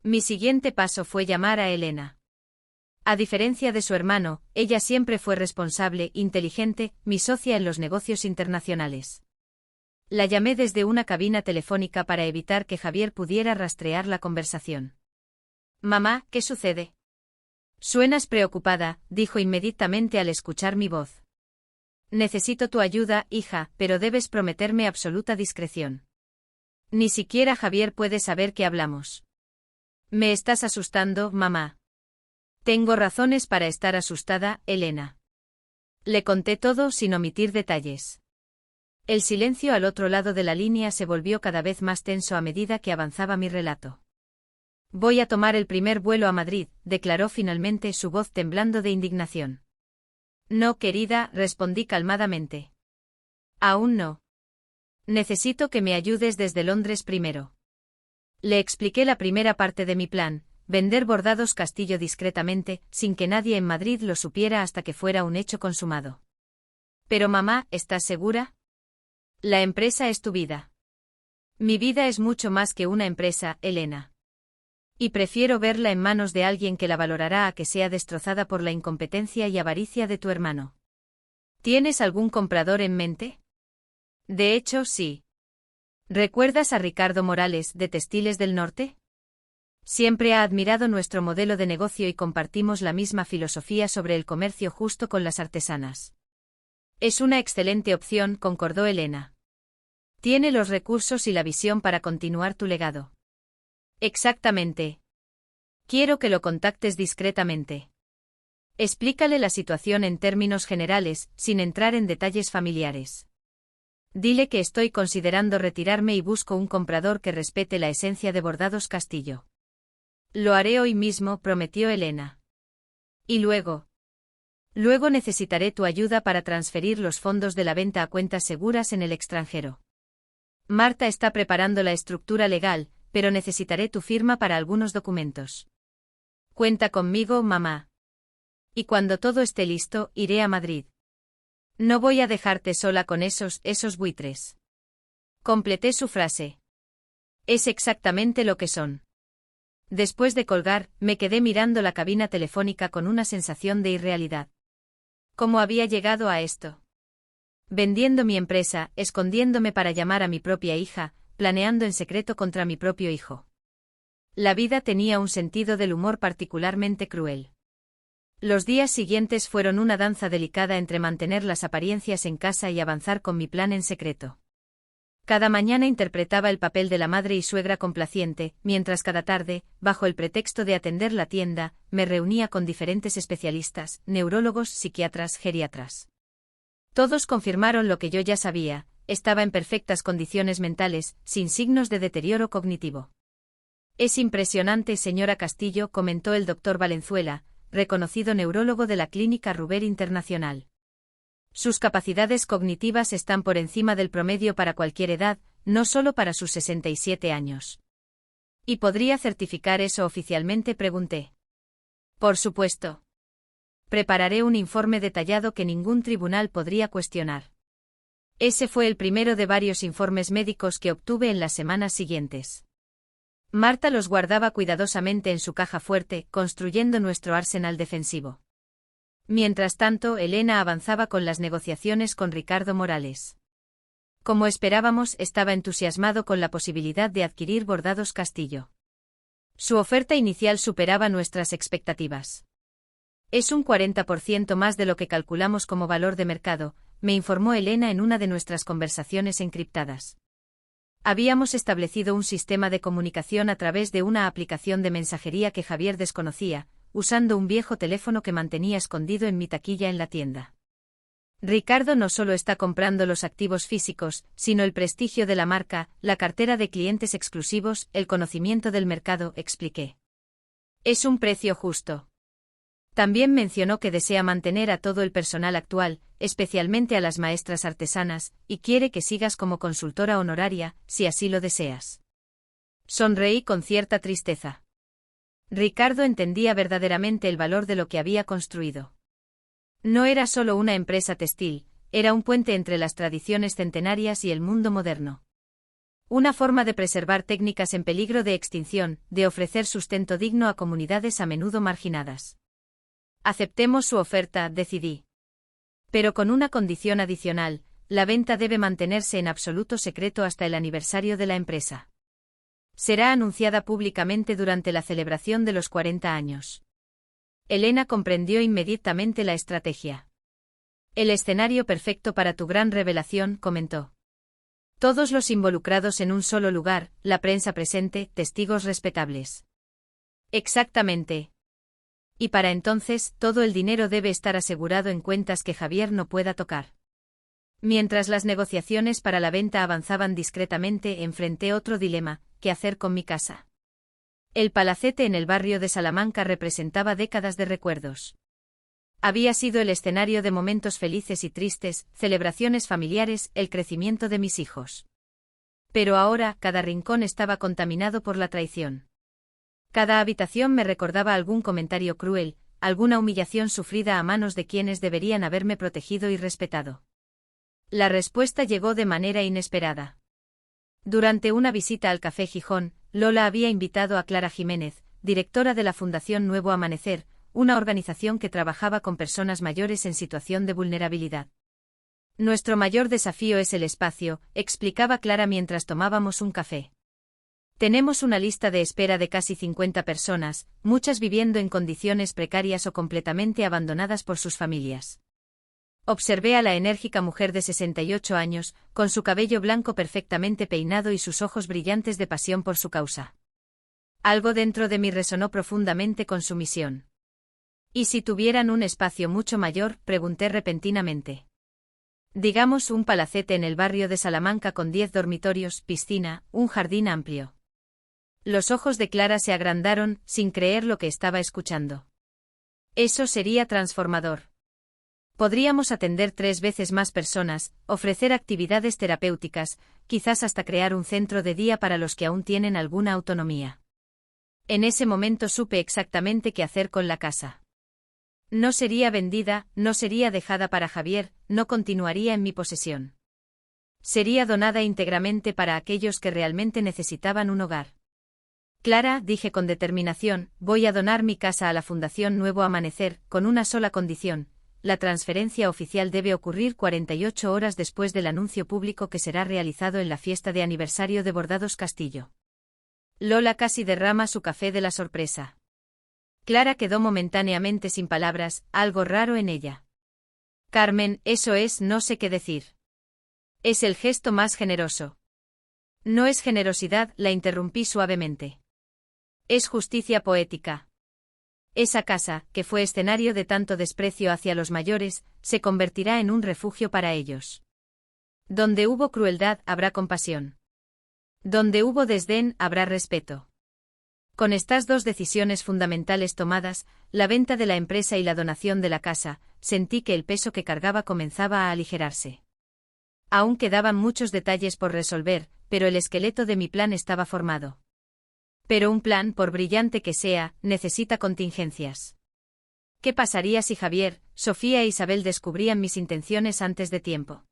Mi siguiente paso fue llamar a Elena. A diferencia de su hermano, ella siempre fue responsable, inteligente, mi socia en los negocios internacionales. La llamé desde una cabina telefónica para evitar que Javier pudiera rastrear la conversación. Mamá, ¿qué sucede? Suenas preocupada, dijo inmediatamente al escuchar mi voz. Necesito tu ayuda, hija, pero debes prometerme absoluta discreción. Ni siquiera Javier puede saber que hablamos. Me estás asustando, mamá. Tengo razones para estar asustada, Elena. Le conté todo sin omitir detalles. El silencio al otro lado de la línea se volvió cada vez más tenso a medida que avanzaba mi relato. Voy a tomar el primer vuelo a Madrid, declaró finalmente, su voz temblando de indignación. No, querida, respondí calmadamente. Aún no. Necesito que me ayudes desde Londres primero. Le expliqué la primera parte de mi plan, vender bordados Castillo discretamente, sin que nadie en Madrid lo supiera hasta que fuera un hecho consumado. Pero mamá, ¿estás segura? La empresa es tu vida. Mi vida es mucho más que una empresa, Elena. Y prefiero verla en manos de alguien que la valorará a que sea destrozada por la incompetencia y avaricia de tu hermano. ¿Tienes algún comprador en mente? De hecho, sí. ¿Recuerdas a Ricardo Morales, de Textiles del Norte? Siempre ha admirado nuestro modelo de negocio y compartimos la misma filosofía sobre el comercio justo con las artesanas. Es una excelente opción, concordó Elena. Tiene los recursos y la visión para continuar tu legado. Exactamente. Quiero que lo contactes discretamente. Explícale la situación en términos generales, sin entrar en detalles familiares. Dile que estoy considerando retirarme y busco un comprador que respete la esencia de Bordados Castillo. Lo haré hoy mismo, prometió Elena. ¿Y luego? Luego necesitaré tu ayuda para transferir los fondos de la venta a cuentas seguras en el extranjero. Marta está preparando la estructura legal, pero necesitaré tu firma para algunos documentos. Cuenta conmigo, mamá. Y cuando todo esté listo, iré a Madrid. No voy a dejarte sola con esos buitres. Completé su frase. Es exactamente lo que son. Después de colgar, me quedé mirando la cabina telefónica con una sensación de irrealidad. ¿Cómo había llegado a esto? Vendiendo mi empresa, escondiéndome para llamar a mi propia hija, planeando en secreto contra mi propio hijo. La vida tenía un sentido del humor particularmente cruel. Los días siguientes fueron una danza delicada entre mantener las apariencias en casa y avanzar con mi plan en secreto. Cada mañana interpretaba el papel de la madre y suegra complaciente, mientras cada tarde, bajo el pretexto de atender la tienda, me reunía con diferentes especialistas, neurólogos, psiquiatras, geriatras. Todos confirmaron lo que yo ya sabía: estaba en perfectas condiciones mentales, sin signos de deterioro cognitivo. Es impresionante, señora Castillo, comentó el doctor Valenzuela, reconocido neurólogo de la Clínica Ruber Internacional. Sus capacidades cognitivas están por encima del promedio para cualquier edad, no solo para sus 67 años. ¿Y podría certificar eso oficialmente?, pregunté. Por supuesto. Prepararé un informe detallado que ningún tribunal podría cuestionar. Ese fue el primero de varios informes médicos que obtuve en las semanas siguientes. Marta los guardaba cuidadosamente en su caja fuerte, construyendo nuestro arsenal defensivo. Mientras tanto, Elena avanzaba con las negociaciones con Ricardo Morales. Como esperábamos, estaba entusiasmado con la posibilidad de adquirir Bordados Castillo. Su oferta inicial superaba nuestras expectativas. Es un 40% más de lo que calculamos como valor de mercado, me informó Elena en una de nuestras conversaciones encriptadas. Habíamos establecido un sistema de comunicación a través de una aplicación de mensajería que Javier desconocía, usando un viejo teléfono que mantenía escondido en mi taquilla en la tienda. Ricardo no solo está comprando los activos físicos, sino el prestigio de la marca, la cartera de clientes exclusivos, el conocimiento del mercado, expliqué. Es un precio justo. También mencionó que desea mantener a todo el personal actual, especialmente a las maestras artesanas, y quiere que sigas como consultora honoraria, si así lo deseas. Sonreí con cierta tristeza. Ricardo entendía verdaderamente el valor de lo que había construido. No era solo una empresa textil, era un puente entre las tradiciones centenarias y el mundo moderno. Una forma de preservar técnicas en peligro de extinción, de ofrecer sustento digno a comunidades a menudo marginadas. Aceptemos su oferta, decidí. Pero con una condición adicional, la venta debe mantenerse en absoluto secreto hasta el aniversario de la empresa. Será anunciada públicamente durante la celebración de los 40 años. Elena comprendió inmediatamente la estrategia. El escenario perfecto para tu gran revelación, comentó. Todos los involucrados en un solo lugar, la prensa presente, testigos respetables. Exactamente. Y para entonces, todo el dinero debe estar asegurado en cuentas que Javier no pueda tocar. Mientras las negociaciones para la venta avanzaban discretamente, enfrenté otro dilema: ¿qué hacer con mi casa? El palacete en el barrio de Salamanca representaba décadas de recuerdos. Había sido el escenario de momentos felices y tristes, celebraciones familiares, el crecimiento de mis hijos. Pero ahora, cada rincón estaba contaminado por la traición. Cada habitación me recordaba algún comentario cruel, alguna humillación sufrida a manos de quienes deberían haberme protegido y respetado. La respuesta llegó de manera inesperada. Durante una visita al Café Gijón, Lola había invitado a Clara Jiménez, directora de la Fundación Nuevo Amanecer, una organización que trabajaba con personas mayores en situación de vulnerabilidad. Nuestro mayor desafío es el espacio, explicaba Clara mientras tomábamos un café. Tenemos una lista de espera de casi 50 personas, muchas viviendo en condiciones precarias o completamente abandonadas por sus familias. Observé a la enérgica mujer de 68 años, con su cabello blanco perfectamente peinado y sus ojos brillantes de pasión por su causa. Algo dentro de mí resonó profundamente con su misión. ¿Y si tuvieran un espacio mucho mayor?, pregunté repentinamente. Digamos un palacete en el barrio de Salamanca con 10 dormitorios, piscina, un jardín amplio. Los ojos de Clara se agrandaron, sin creer lo que estaba escuchando. Eso sería transformador. Podríamos atender 3 veces más personas, ofrecer actividades terapéuticas, quizás hasta crear un centro de día para los que aún tienen alguna autonomía. En ese momento supe exactamente qué hacer con la casa. No sería vendida, no sería dejada para Javier, no continuaría en mi posesión. Sería donada íntegramente para aquellos que realmente necesitaban un hogar. Clara, dije con determinación, voy a donar mi casa a la Fundación Nuevo Amanecer, con una sola condición: la transferencia oficial debe ocurrir 48 horas después del anuncio público que será realizado en la fiesta de aniversario de Bordados Castillo. Lola casi derrama su café de la sorpresa. Clara quedó momentáneamente sin palabras, algo raro en ella. Carmen, eso es, no sé qué decir. Es el gesto más generoso. No es generosidad, la interrumpí suavemente. Es justicia poética. Esa casa, que fue escenario de tanto desprecio hacia los mayores, se convertirá en un refugio para ellos. Donde hubo crueldad, habrá compasión. Donde hubo desdén, habrá respeto. Con estas 2 decisiones fundamentales tomadas, la venta de la empresa y la donación de la casa, sentí que el peso que cargaba comenzaba a aligerarse. Aún quedaban muchos detalles por resolver, pero el esqueleto de mi plan estaba formado. Pero un plan, por brillante que sea, necesita contingencias. ¿Qué pasaría si Javier, Sofía e Isabel descubrían mis intenciones antes de tiempo?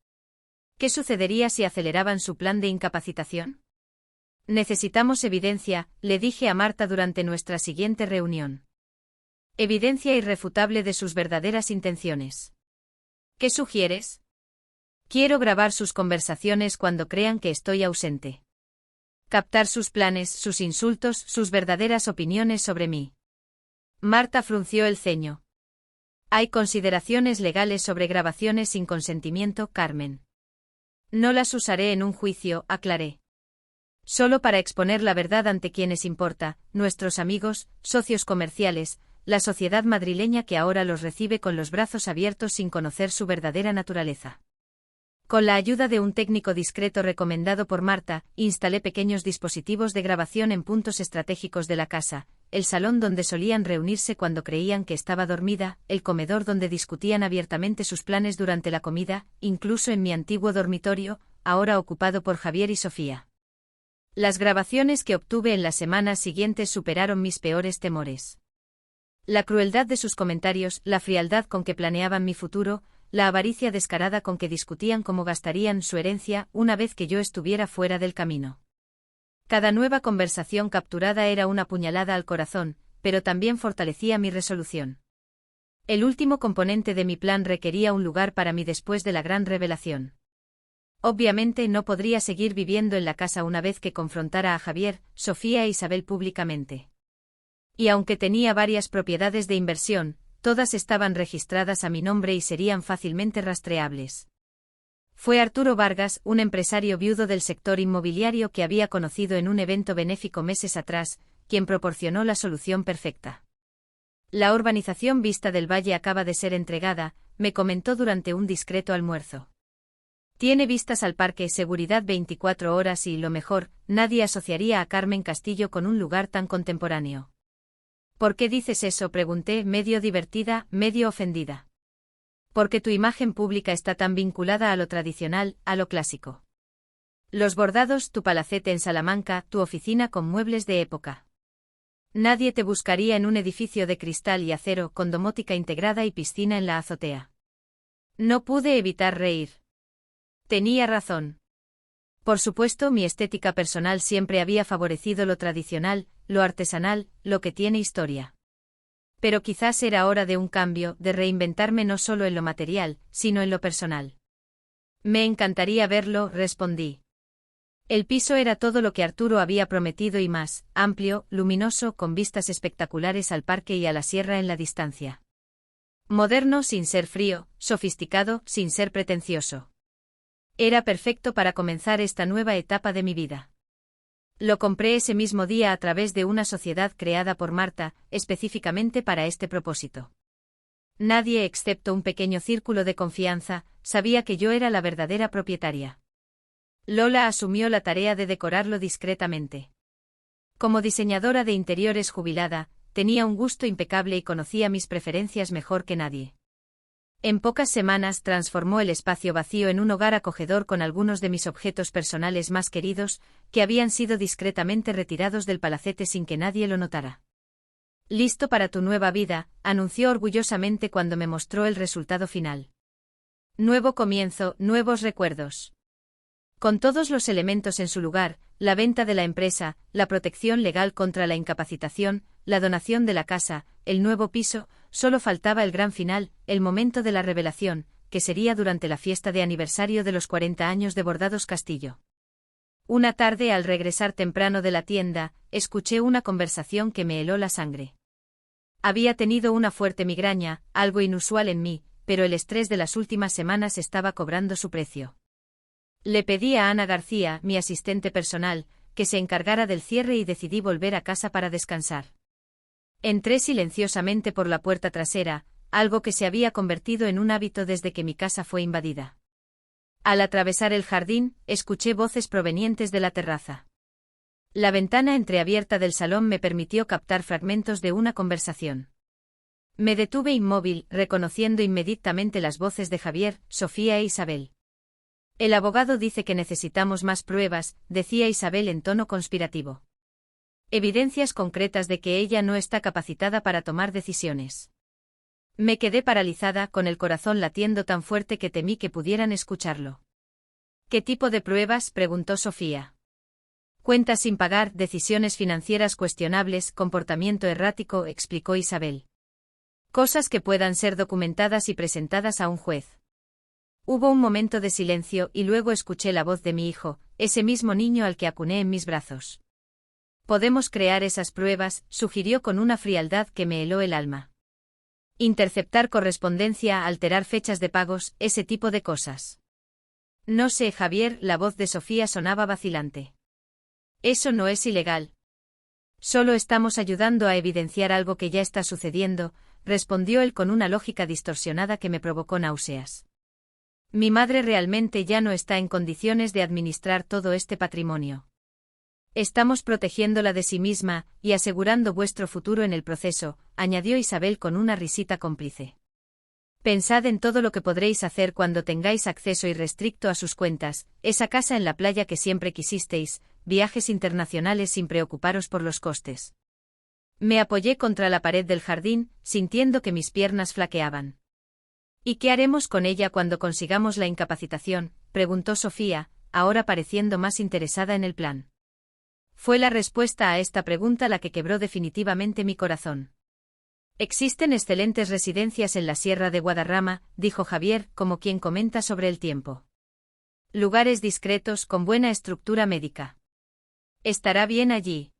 ¿Qué sucedería si aceleraban su plan de incapacitación? Necesitamos evidencia, le dije a Marta durante nuestra siguiente reunión. Evidencia irrefutable de sus verdaderas intenciones. ¿Qué sugieres? Quiero grabar sus conversaciones cuando crean que estoy ausente. Captar sus planes, sus insultos, sus verdaderas opiniones sobre mí. Marta frunció el ceño. Hay consideraciones legales sobre grabaciones sin consentimiento, Carmen. No las usaré en un juicio, aclaré. Solo para exponer la verdad ante quienes importa, nuestros amigos, socios comerciales, la sociedad madrileña que ahora los recibe con los brazos abiertos sin conocer su verdadera naturaleza. Con la ayuda de un técnico discreto recomendado por Marta, instalé pequeños dispositivos de grabación en puntos estratégicos de la casa, el salón donde solían reunirse cuando creían que estaba dormida, el comedor donde discutían abiertamente sus planes durante la comida, incluso en mi antiguo dormitorio, ahora ocupado por Javier y Sofía. Las grabaciones que obtuve en las semanas siguientes superaron mis peores temores. La crueldad de sus comentarios, la frialdad con que planeaban mi futuro, la avaricia descarada con que discutían cómo gastarían su herencia una vez que yo estuviera fuera del camino. Cada nueva conversación capturada era una puñalada al corazón, pero también fortalecía mi resolución. El último componente de mi plan requería un lugar para mí después de la gran revelación. Obviamente no podría seguir viviendo en la casa una vez que confrontara a Javier, Sofía e Isabel públicamente. Y aunque tenía varias propiedades de inversión, todas estaban registradas a mi nombre y serían fácilmente rastreables. Fue Arturo Vargas, un empresario viudo del sector inmobiliario que había conocido en un evento benéfico meses atrás, quien proporcionó la solución perfecta. La urbanización Vista del Valle acaba de ser entregada, me comentó durante un discreto almuerzo. Tiene vistas al parque, seguridad 24 horas y, lo mejor, nadie asociaría a Carmen Castillo con un lugar tan contemporáneo. ¿Por qué dices eso?, pregunté, medio divertida, medio ofendida. Porque tu imagen pública está tan vinculada a lo tradicional, a lo clásico. Los bordados, tu palacete en Salamanca, tu oficina con muebles de época. Nadie te buscaría en un edificio de cristal y acero con domótica integrada y piscina en la azotea. No pude evitar reír. Tenía razón. Por supuesto, mi estética personal siempre había favorecido lo tradicional, lo artesanal, lo que tiene historia. Pero quizás era hora de un cambio, de reinventarme no solo en lo material, sino en lo personal. Me encantaría verlo, respondí. El piso era todo lo que Arturo había prometido y más, amplio, luminoso, con vistas espectaculares al parque y a la sierra en la distancia. Moderno sin ser frío, sofisticado sin ser pretencioso. Era perfecto para comenzar esta nueva etapa de mi vida. Lo compré ese mismo día a través de una sociedad creada por Marta, específicamente para este propósito. Nadie excepto un pequeño círculo de confianza sabía que yo era la verdadera propietaria. Lola asumió la tarea de decorarlo discretamente. Como diseñadora de interiores jubilada, tenía un gusto impecable y conocía mis preferencias mejor que nadie. En pocas semanas transformó el espacio vacío en un hogar acogedor con algunos de mis objetos personales más queridos, que habían sido discretamente retirados del palacete sin que nadie lo notara. «Listo para tu nueva vida», anunció orgullosamente cuando me mostró el resultado final. Nuevo comienzo, nuevos recuerdos. Con todos los elementos en su lugar, la venta de la empresa, la protección legal contra la incapacitación, la donación de la casa, el nuevo piso, solo faltaba el gran final, el momento de la revelación, que sería durante la fiesta de aniversario de los 40 años de Bordados Castillo. Una tarde, al regresar temprano de la tienda, escuché una conversación que me heló la sangre. Había tenido una fuerte migraña, algo inusual en mí, pero el estrés de las últimas semanas estaba cobrando su precio. Le pedí a Ana García, mi asistente personal, que se encargara del cierre y decidí volver a casa para descansar. Entré silenciosamente por la puerta trasera, algo que se había convertido en un hábito desde que mi casa fue invadida. Al atravesar el jardín, escuché voces provenientes de la terraza. La ventana entreabierta del salón me permitió captar fragmentos de una conversación. Me detuve inmóvil, reconociendo inmediatamente las voces de Javier, Sofía e Isabel. El abogado dice que necesitamos más pruebas, decía Isabel en tono conspirativo. Evidencias concretas de que ella no está capacitada para tomar decisiones. Me quedé paralizada, con el corazón latiendo tan fuerte que temí que pudieran escucharlo. ¿Qué tipo de pruebas?, preguntó Sofía. Cuentas sin pagar, decisiones financieras cuestionables, comportamiento errático, explicó Isabel. Cosas que puedan ser documentadas y presentadas a un juez. Hubo un momento de silencio y luego escuché la voz de mi hijo, ese mismo niño al que acuné en mis brazos. Podemos crear esas pruebas, sugirió con una frialdad que me heló el alma. Interceptar correspondencia, alterar fechas de pagos, ese tipo de cosas. No sé, Javier, la voz de Sofía sonaba vacilante. Eso no es ilegal. Solo estamos ayudando a evidenciar algo que ya está sucediendo, respondió él con una lógica distorsionada que me provocó náuseas. Mi madre realmente ya no está en condiciones de administrar todo este patrimonio. Estamos protegiéndola de sí misma y asegurando vuestro futuro en el proceso, añadió Isabel con una risita cómplice. Pensad en todo lo que podréis hacer cuando tengáis acceso irrestricto a sus cuentas, esa casa en la playa que siempre quisisteis, viajes internacionales sin preocuparos por los costes. Me apoyé contra la pared del jardín, sintiendo que mis piernas flaqueaban. ¿Y qué haremos con ella cuando consigamos la incapacitación?, preguntó Sofía, ahora pareciendo más interesada en el plan. Fue la respuesta a esta pregunta la que quebró definitivamente mi corazón. Existen excelentes residencias en la Sierra de Guadarrama, dijo Javier, como quien comenta sobre el tiempo. Lugares discretos con buena estructura médica. Estará bien allí.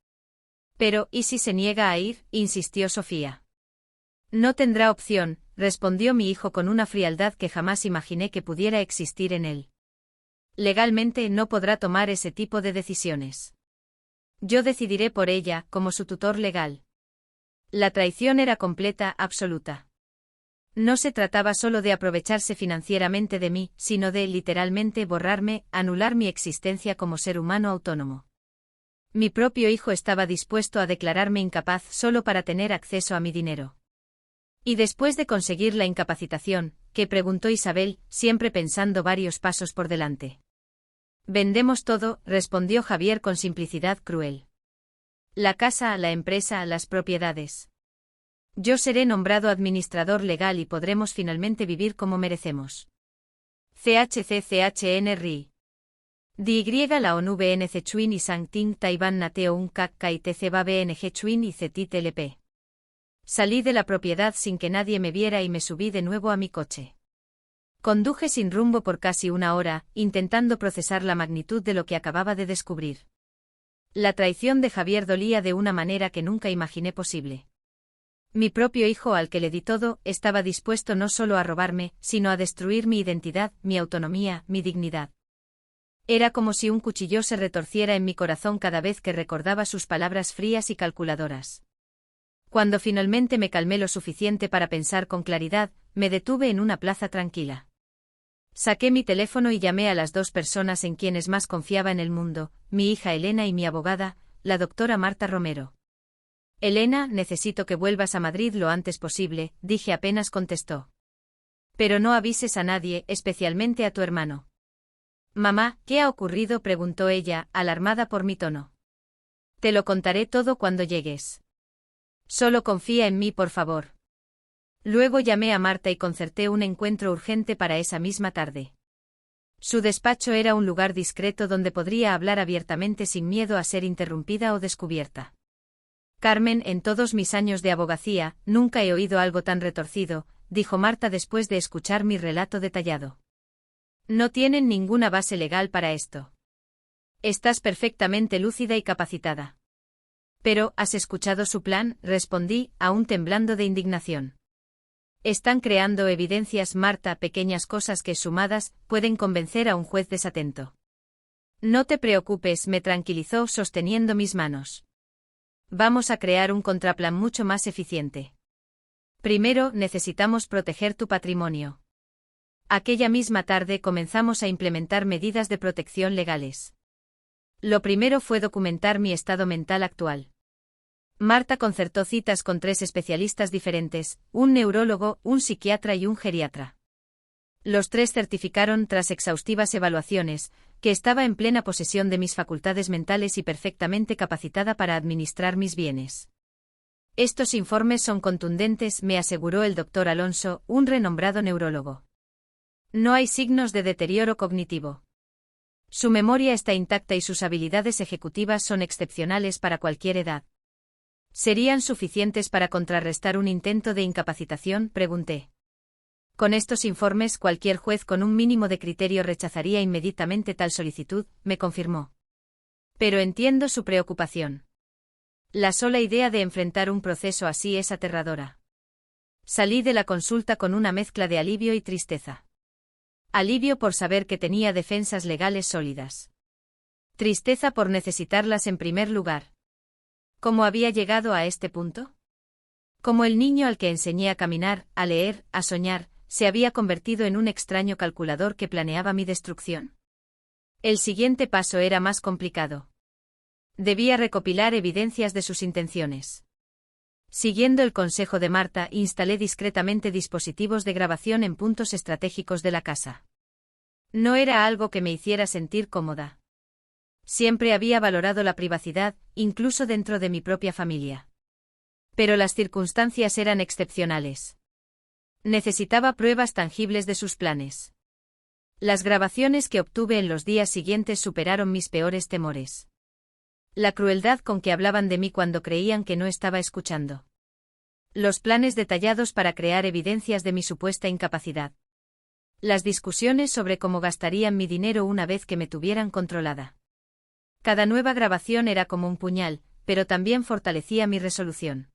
Pero, ¿y si se niega a ir?, insistió Sofía. No tendrá opción, respondió mi hijo con una frialdad que jamás imaginé que pudiera existir en él. Legalmente no podrá tomar ese tipo de decisiones. Yo decidiré por ella, como su tutor legal. La traición era completa, absoluta. No se trataba solo de aprovecharse financieramente de mí, sino de, literalmente, borrarme, anular mi existencia como ser humano autónomo. Mi propio hijo estaba dispuesto a declararme incapaz solo para tener acceso a mi dinero. ¿Y después de conseguir la incapacitación, qué?, preguntó Isabel, siempre pensando varios pasos por delante. Vendemos todo, respondió Javier con simplicidad cruel. La casa, la empresa, las propiedades. Yo seré nombrado administrador legal y podremos finalmente vivir como merecemos. CHCCHN RI. DY la ONU BNC Chuin y Sangting Taiwan Nateo un Kak KITC va BNG Chuin y Cetit LP. Salí de la propiedad sin que nadie me viera y me subí de nuevo a mi coche. Conduje sin rumbo por casi una hora, intentando procesar la magnitud de lo que acababa de descubrir. La traición de Javier dolía de una manera que nunca imaginé posible. Mi propio hijo, al que le di todo, estaba dispuesto no solo a robarme, sino a destruir mi identidad, mi autonomía, mi dignidad. Era como si un cuchillo se retorciera en mi corazón cada vez que recordaba sus palabras frías y calculadoras. Cuando finalmente me calmé lo suficiente para pensar con claridad, me detuve en una plaza tranquila. Saqué mi teléfono y llamé a las dos personas en quienes más confiaba en el mundo, mi hija Elena y mi abogada, la doctora Marta Romero. Elena, necesito que vuelvas a Madrid lo antes posible, dije apenas contestó. Pero no avises a nadie, especialmente a tu hermano. Mamá, ¿qué ha ocurrido?, preguntó ella, alarmada por mi tono. Te lo contaré todo cuando llegues. Solo confía en mí, por favor. Luego llamé a Marta y concerté un encuentro urgente para esa misma tarde. Su despacho era un lugar discreto donde podría hablar abiertamente sin miedo a ser interrumpida o descubierta. Carmen, en todos mis años de abogacía, nunca he oído algo tan retorcido, dijo Marta después de escuchar mi relato detallado. No tienen ninguna base legal para esto. Estás perfectamente lúcida y capacitada. Pero, ¿has escuchado su plan?, respondí, aún temblando de indignación. Están creando evidencias, Marta, pequeñas cosas que, sumadas, pueden convencer a un juez desatento. No te preocupes, me tranquilizó sosteniendo mis manos. Vamos a crear un contraplan mucho más eficiente. Primero, necesitamos proteger tu patrimonio. Aquella misma tarde comenzamos a implementar medidas de protección legales. Lo primero fue documentar mi estado mental actual. Marta concertó citas con 3 especialistas diferentes, un neurólogo, un psiquiatra y un geriatra. Los 3 certificaron, tras exhaustivas evaluaciones, que estaba en plena posesión de mis facultades mentales y perfectamente capacitada para administrar mis bienes. Estos informes son contundentes, me aseguró el doctor Alonso, un renombrado neurólogo. No hay signos de deterioro cognitivo. Su memoria está intacta y sus habilidades ejecutivas son excepcionales para cualquier edad. ¿Serían suficientes para contrarrestar un intento de incapacitación?, pregunté. Con estos informes cualquier juez con un mínimo de criterio rechazaría inmediatamente tal solicitud, me confirmó. Pero entiendo su preocupación. La sola idea de enfrentar un proceso así es aterradora. Salí de la consulta con una mezcla de alivio y tristeza. Alivio por saber que tenía defensas legales sólidas. Tristeza por necesitarlas en primer lugar. ¿Cómo había llegado a este punto? Como el niño al que enseñé a caminar, a leer, a soñar, se había convertido en un extraño calculador que planeaba mi destrucción. El siguiente paso era más complicado. Debía recopilar evidencias de sus intenciones. Siguiendo el consejo de Marta, instalé discretamente dispositivos de grabación en puntos estratégicos de la casa. No era algo que me hiciera sentir cómoda. Siempre había valorado la privacidad, incluso dentro de mi propia familia. Pero las circunstancias eran excepcionales. Necesitaba pruebas tangibles de sus planes. Las grabaciones que obtuve en los días siguientes superaron mis peores temores. La crueldad con que hablaban de mí cuando creían que no estaba escuchando. Los planes detallados para crear evidencias de mi supuesta incapacidad. Las discusiones sobre cómo gastarían mi dinero una vez que me tuvieran controlada. Cada nueva grabación era como un puñal, pero también fortalecía mi resolución.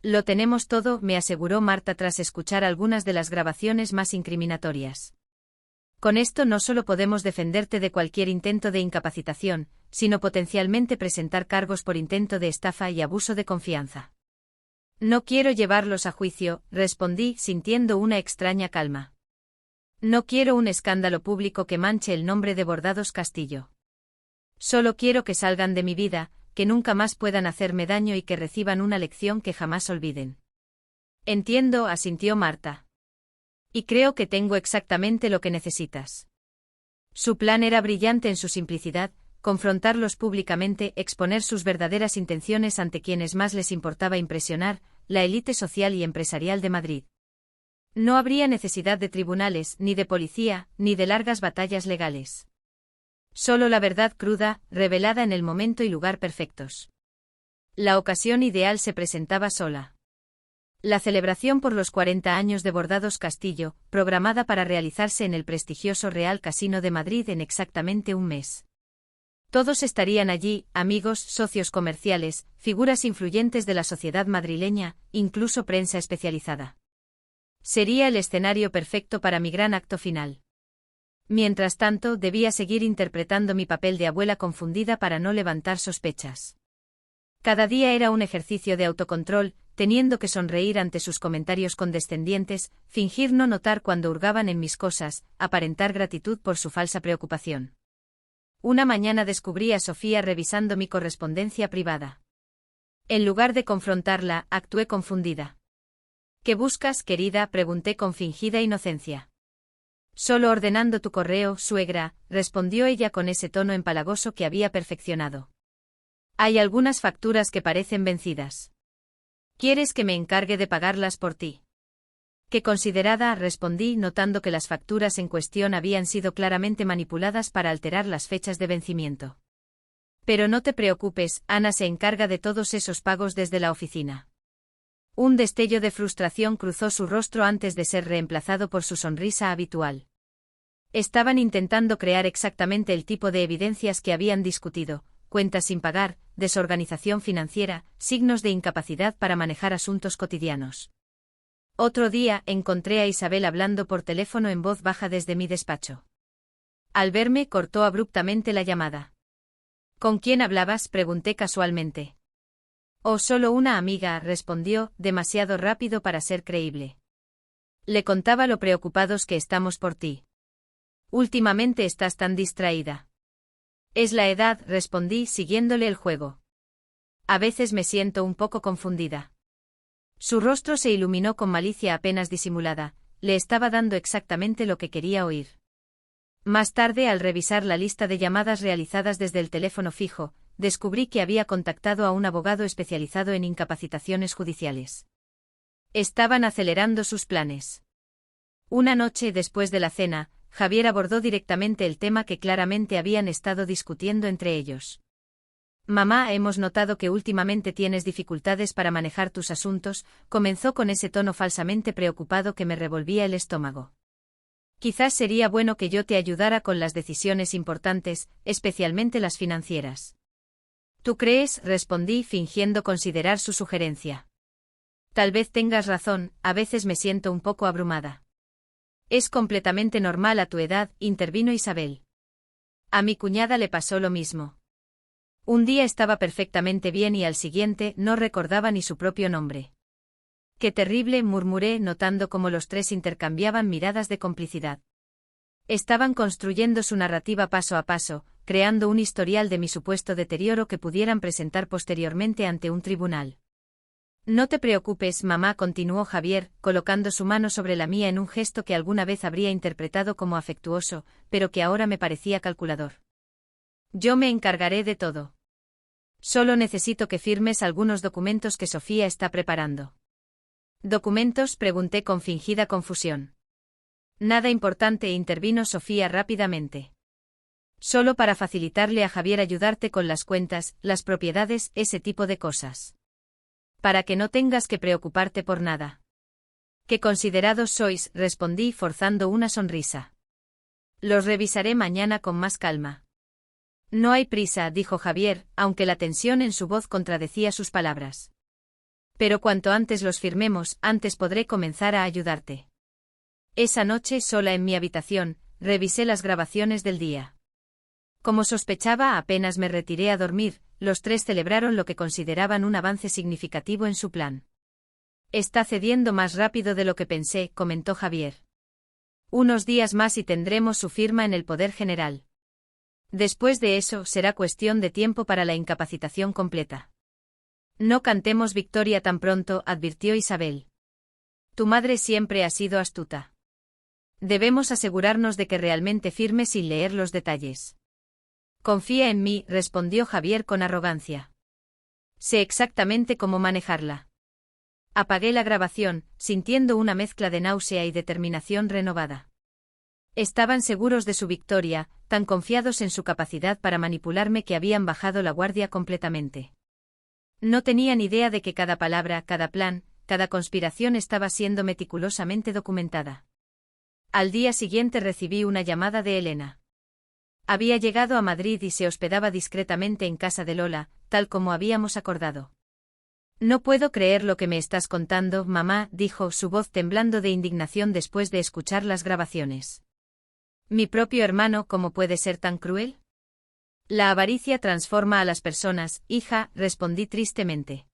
Lo tenemos todo, me aseguró Marta tras escuchar algunas de las grabaciones más incriminatorias. Con esto no solo podemos defenderte de cualquier intento de incapacitación, sino potencialmente presentar cargos por intento de estafa y abuso de confianza. No quiero llevarlos a juicio, respondí, sintiendo una extraña calma. No quiero un escándalo público que manche el nombre de Bordados Castillo. Solo quiero que salgan de mi vida, que nunca más puedan hacerme daño y que reciban una lección que jamás olviden. Entiendo, asintió Marta. Y creo que tengo exactamente lo que necesitas. Su plan era brillante en su simplicidad, confrontarlos públicamente, exponer sus verdaderas intenciones ante quienes más les importaba impresionar, la élite social y empresarial de Madrid. No habría necesidad de tribunales, ni de policía, ni de largas batallas legales. Solo la verdad cruda, revelada en el momento y lugar perfectos. La ocasión ideal se presentaba sola. La celebración por los 40 años de Bordados Castillo, programada para realizarse en el prestigioso Real Casino de Madrid en exactamente un mes. Todos estarían allí, amigos, socios comerciales, figuras influyentes de la sociedad madrileña, incluso prensa especializada. Sería el escenario perfecto para mi gran acto final. Mientras tanto, debía seguir interpretando mi papel de abuela confundida para no levantar sospechas. Cada día era un ejercicio de autocontrol, teniendo que sonreír ante sus comentarios condescendientes, fingir no notar cuando hurgaban en mis cosas, aparentar gratitud por su falsa preocupación. Una mañana descubrí a Sofía revisando mi correspondencia privada. En lugar de confrontarla, actué confundida. ¿Qué buscas, querida?, pregunté con fingida inocencia. Solo ordenando tu correo, suegra, respondió ella con ese tono empalagoso que había perfeccionado. Hay algunas facturas que parecen vencidas. ¿Quieres que me encargue de pagarlas por ti? Qué considerada, respondí, notando que las facturas en cuestión habían sido claramente manipuladas para alterar las fechas de vencimiento. Pero no te preocupes, Ana se encarga de todos esos pagos desde la oficina. Un destello de frustración cruzó su rostro antes de ser reemplazado por su sonrisa habitual. Estaban intentando crear exactamente el tipo de evidencias que habían discutido: cuentas sin pagar, desorganización financiera, signos de incapacidad para manejar asuntos cotidianos. Otro día, encontré a Isabel hablando por teléfono en voz baja desde mi despacho. Al verme, cortó abruptamente la llamada. ¿Con quién hablabas?, pregunté casualmente. Oh, solo una amiga, respondió, demasiado rápido para ser creíble. Le contaba lo preocupados que estamos por ti. Últimamente estás tan distraída. Es la edad, respondí, siguiéndole el juego. A veces me siento un poco confundida. Su rostro se iluminó con malicia apenas disimulada, le estaba dando exactamente lo que quería oír. Más tarde, al revisar la lista de llamadas realizadas desde el teléfono fijo, descubrí que había contactado a un abogado especializado en incapacitaciones judiciales. Estaban acelerando sus planes. Una noche después de la cena, Javier abordó directamente el tema que claramente habían estado discutiendo entre ellos. Mamá, hemos notado que últimamente tienes dificultades para manejar tus asuntos, comenzó con ese tono falsamente preocupado que me revolvía el estómago. Quizás sería bueno que yo te ayudara con las decisiones importantes, especialmente las financieras. ¿Tú crees?, respondí fingiendo considerar su sugerencia. Tal vez tengas razón, a veces me siento un poco abrumada. Es completamente normal a tu edad, intervino Isabel. A mi cuñada le pasó lo mismo. Un día estaba perfectamente bien y al siguiente no recordaba ni su propio nombre. Qué terrible, murmuré, notando cómo los tres intercambiaban miradas de complicidad. Estaban construyendo su narrativa paso a paso, creando un historial de mi supuesto deterioro que pudieran presentar posteriormente ante un tribunal. No te preocupes, mamá, continuó Javier, colocando su mano sobre la mía en un gesto que alguna vez habría interpretado como afectuoso, pero que ahora me parecía calculador. Yo me encargaré de todo. Solo necesito que firmes algunos documentos que Sofía está preparando. ¿Documentos?, pregunté con fingida confusión. Nada importante, intervino Sofía rápidamente. Solo para facilitarle a Javier ayudarte con las cuentas, las propiedades, ese tipo de cosas. Para que no tengas que preocuparte por nada. Qué considerados sois, respondí forzando una sonrisa. Los revisaré mañana con más calma. No hay prisa, dijo Javier, aunque la tensión en su voz contradecía sus palabras. Pero cuanto antes los firmemos, antes podré comenzar a ayudarte. Esa noche, sola en mi habitación, revisé las grabaciones del día. Como sospechaba, apenas me retiré a dormir, los tres celebraron lo que consideraban un avance significativo en su plan. Está cediendo más rápido de lo que pensé, comentó Javier. Unos días más y tendremos su firma en el poder general. Después de eso, será cuestión de tiempo para la incapacitación completa. No cantemos victoria tan pronto, advirtió Isabel. Tu madre siempre ha sido astuta. Debemos asegurarnos de que realmente firme sin leer los detalles. Confía en mí, respondió Javier con arrogancia. Sé exactamente cómo manejarla. Apagué la grabación, sintiendo una mezcla de náusea y determinación renovada. Estaban seguros de su victoria, tan confiados en su capacidad para manipularme que habían bajado la guardia completamente. No tenían idea de que cada palabra, cada plan, cada conspiración estaba siendo meticulosamente documentada. Al día siguiente recibí una llamada de Elena. Había llegado a Madrid y se hospedaba discretamente en casa de Lola, tal como habíamos acordado. No puedo creer lo que me estás contando, mamá, dijo, su voz temblando de indignación después de escuchar las grabaciones. ¿Mi propio hermano, cómo puede ser tan cruel? La avaricia transforma a las personas, hija, respondí tristemente.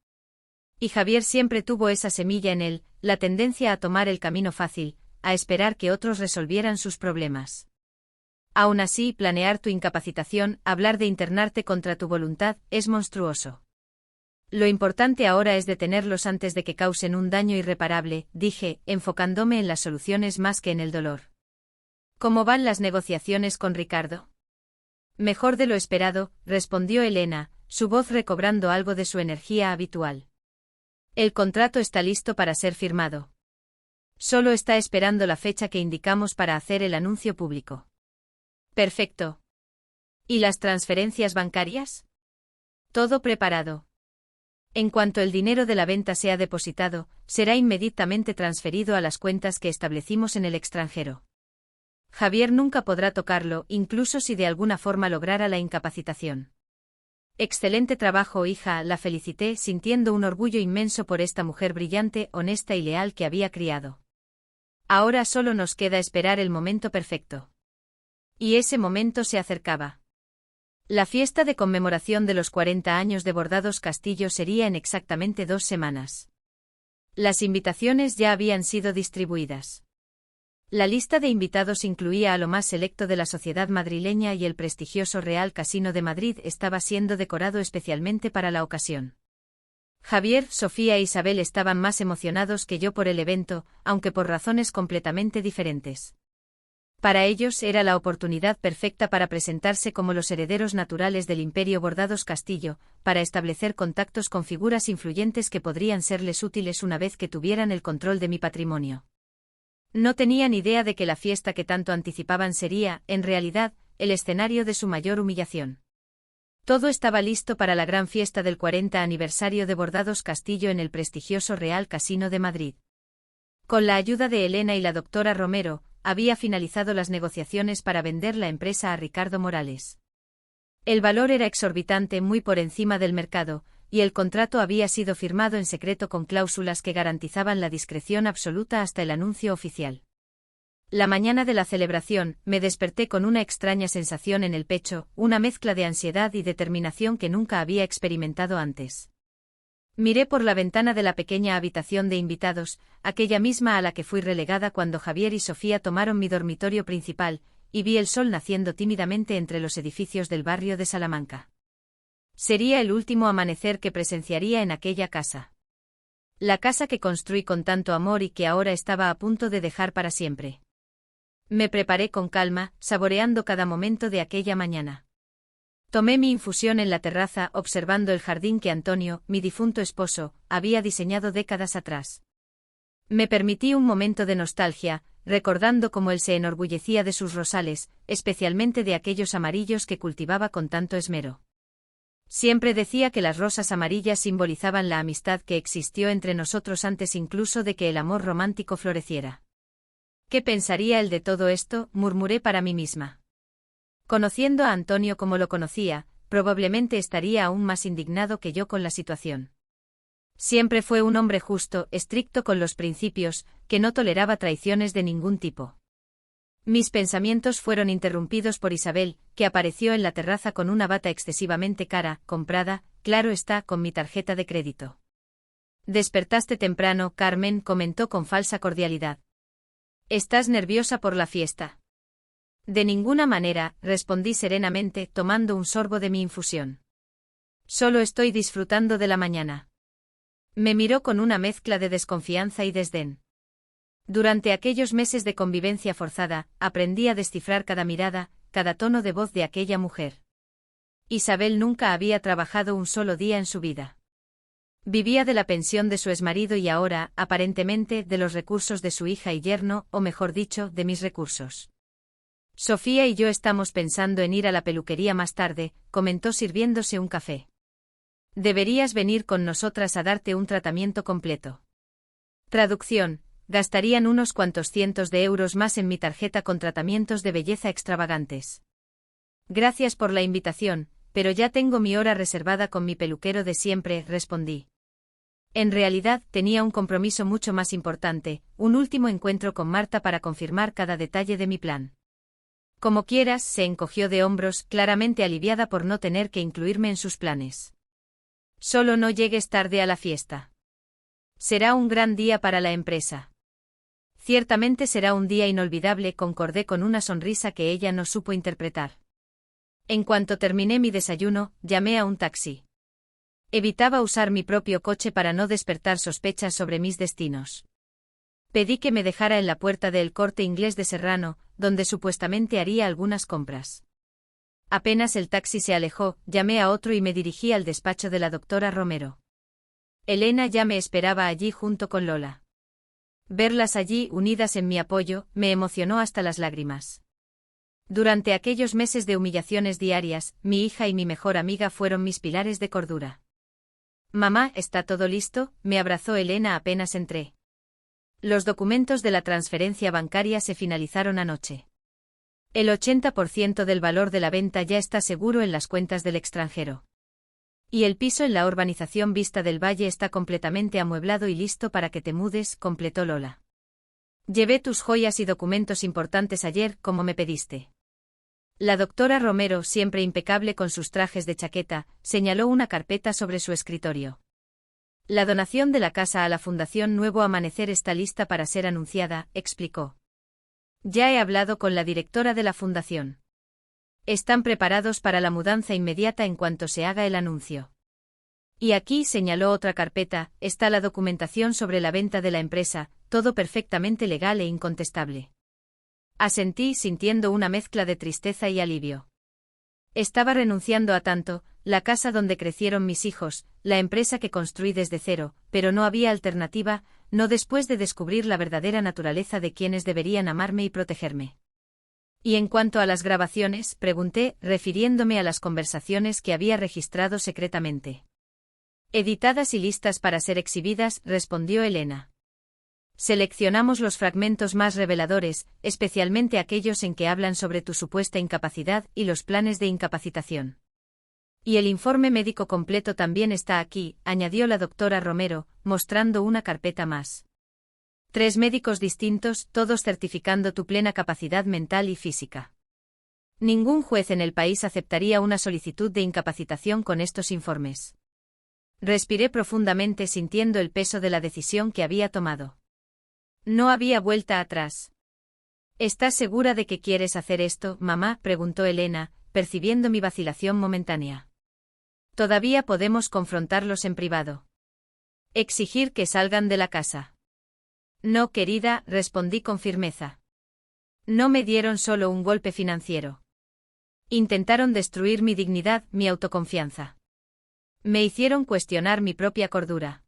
Y Javier siempre tuvo esa semilla en él, la tendencia a tomar el camino fácil, a esperar que otros resolvieran sus problemas. Aún así, planear tu incapacitación, hablar de internarte contra tu voluntad, es monstruoso. Lo importante ahora es detenerlos antes de que causen un daño irreparable, dije, enfocándome en las soluciones más que en el dolor. ¿Cómo van las negociaciones con Ricardo? Mejor de lo esperado, respondió Elena, su voz recobrando algo de su energía habitual. El contrato está listo para ser firmado. Solo está esperando la fecha que indicamos para hacer el anuncio público. Perfecto. ¿Y las transferencias bancarias? Todo preparado. En cuanto el dinero de la venta sea depositado, será inmediatamente transferido a las cuentas que establecimos en el extranjero. Javier nunca podrá tocarlo, incluso si de alguna forma lograra la incapacitación. Excelente trabajo, hija, la felicité, sintiendo un orgullo inmenso por esta mujer brillante, honesta y leal que había criado. Ahora solo nos queda esperar el momento perfecto. Y ese momento se acercaba. La fiesta de conmemoración de los 40 años de Bordados Castillo sería en exactamente 2 semanas. Las invitaciones ya habían sido distribuidas. La lista de invitados incluía a lo más selecto de la sociedad madrileña y el prestigioso Real Casino de Madrid estaba siendo decorado especialmente para la ocasión. Javier, Sofía e Isabel estaban más emocionados que yo por el evento, aunque por razones completamente diferentes. Para ellos era la oportunidad perfecta para presentarse como los herederos naturales del Imperio Bordados Castillo, para establecer contactos con figuras influyentes que podrían serles útiles una vez que tuvieran el control de mi patrimonio. No tenían idea de que la fiesta que tanto anticipaban sería, en realidad, el escenario de su mayor humillación. Todo estaba listo para la gran fiesta del 40 aniversario de Bordados Castillo en el prestigioso Real Casino de Madrid. Con la ayuda de Elena y la doctora Romero, había finalizado las negociaciones para vender la empresa a Ricardo Morales. El valor era exorbitante, muy por encima del mercado, y el contrato había sido firmado en secreto con cláusulas que garantizaban la discreción absoluta hasta el anuncio oficial. La mañana de la celebración, me desperté con una extraña sensación en el pecho, una mezcla de ansiedad y determinación que nunca había experimentado antes. Miré por la ventana de la pequeña habitación de invitados, aquella misma a la que fui relegada cuando Javier y Sofía tomaron mi dormitorio principal, y vi el sol naciendo tímidamente entre los edificios del barrio de Salamanca. Sería el último amanecer que presenciaría en aquella casa. La casa que construí con tanto amor y que ahora estaba a punto de dejar para siempre. Me preparé con calma, saboreando cada momento de aquella mañana. Tomé mi infusión en la terraza, observando el jardín que Antonio, mi difunto esposo, había diseñado décadas atrás. Me permití un momento de nostalgia, recordando cómo él se enorgullecía de sus rosales, especialmente de aquellos amarillos que cultivaba con tanto esmero. Siempre decía que las rosas amarillas simbolizaban la amistad que existió entre nosotros antes incluso de que el amor romántico floreciera. ¿Qué pensaría él de todo esto?, murmuré para mí misma. Conociendo a Antonio como lo conocía, probablemente estaría aún más indignado que yo con la situación. Siempre fue un hombre justo, estricto con los principios, que no toleraba traiciones de ningún tipo. Mis pensamientos fueron interrumpidos por Isabel, que apareció en la terraza con una bata excesivamente cara, comprada, claro está, con mi tarjeta de crédito. «Despertaste temprano, Carmen», comentó con falsa cordialidad. «¿Estás nerviosa por la fiesta?» «De ninguna manera», respondí serenamente, tomando un sorbo de mi infusión. «Solo estoy disfrutando de la mañana». Me miró con una mezcla de desconfianza y desdén. Durante aquellos meses de convivencia forzada, aprendí a descifrar cada mirada, cada tono de voz de aquella mujer. Isabel nunca había trabajado un solo día en su vida. Vivía de la pensión de su exmarido y ahora, aparentemente, de los recursos de su hija y yerno, o mejor dicho, de mis recursos. «Sofía y yo estamos pensando en ir a la peluquería más tarde», comentó sirviéndose un café. «Deberías venir con nosotras a darte un tratamiento completo». Traducción: gastarían unos cuantos cientos de euros más en mi tarjeta con tratamientos de belleza extravagantes. «Gracias por la invitación, pero ya tengo mi hora reservada con mi peluquero de siempre», respondí. En realidad, tenía un compromiso mucho más importante, un último encuentro con Marta para confirmar cada detalle de mi plan. «Como quieras», se encogió de hombros, claramente aliviada por no tener que incluirme en sus planes. «Solo no llegues tarde a la fiesta. Será un gran día para la empresa». «Ciertamente será un día inolvidable», concordé con una sonrisa que ella no supo interpretar. En cuanto terminé mi desayuno, llamé a un taxi. Evitaba usar mi propio coche para no despertar sospechas sobre mis destinos. Pedí que me dejara en la puerta del Corte Inglés de Serrano, donde supuestamente haría algunas compras. Apenas el taxi se alejó, llamé a otro y me dirigí al despacho de la doctora Romero. Elena ya me esperaba allí junto con Lola. Verlas allí, unidas en mi apoyo, me emocionó hasta las lágrimas. Durante aquellos meses de humillaciones diarias, mi hija y mi mejor amiga fueron mis pilares de cordura. «Mamá, ¿está todo listo?», me abrazó Elena apenas entré. «Los documentos de la transferencia bancaria se finalizaron anoche. El 80% del valor de la venta ya está seguro en las cuentas del extranjero. Y el piso en la urbanización Vista del Valle está completamente amueblado y listo para que te mudes», completó Lola. «Llevé tus joyas y documentos importantes ayer, como me pediste». La doctora Romero, siempre impecable con sus trajes de chaqueta, señaló una carpeta sobre su escritorio. «La donación de la casa a la Fundación Nuevo Amanecer está lista para ser anunciada», explicó. «Ya he hablado con la directora de la fundación. Están preparados para la mudanza inmediata en cuanto se haga el anuncio. Y aquí», señaló otra carpeta, «está la documentación sobre la venta de la empresa, todo perfectamente legal e incontestable». Asentí, sintiendo una mezcla de tristeza y alivio. Estaba renunciando a tanto, la casa donde crecieron mis hijos, la empresa que construí desde cero, pero no había alternativa, no después de descubrir la verdadera naturaleza de quienes deberían amarme y protegerme. ¿Y en cuanto a las grabaciones?, pregunté, refiriéndome a las conversaciones que había registrado secretamente. Editadas y listas para ser exhibidas, respondió Elena. Seleccionamos los fragmentos más reveladores, especialmente aquellos en que hablan sobre tu supuesta incapacidad y los planes de incapacitación. Y el informe médico completo también está aquí, añadió la doctora Romero, mostrando una carpeta más. 3 médicos distintos, todos certificando tu plena capacidad mental y física. Ningún juez en el país aceptaría una solicitud de incapacitación con estos informes. Respiré profundamente sintiendo el peso de la decisión que había tomado. No había vuelta atrás. ¿Estás segura de que quieres hacer esto, mamá?, preguntó Elena, percibiendo mi vacilación momentánea. Todavía podemos confrontarlos en privado. Exigir que salgan de la casa. No, querida, respondí con firmeza. No me dieron solo un golpe financiero. Intentaron destruir mi dignidad, mi autoconfianza. Me hicieron cuestionar mi propia cordura.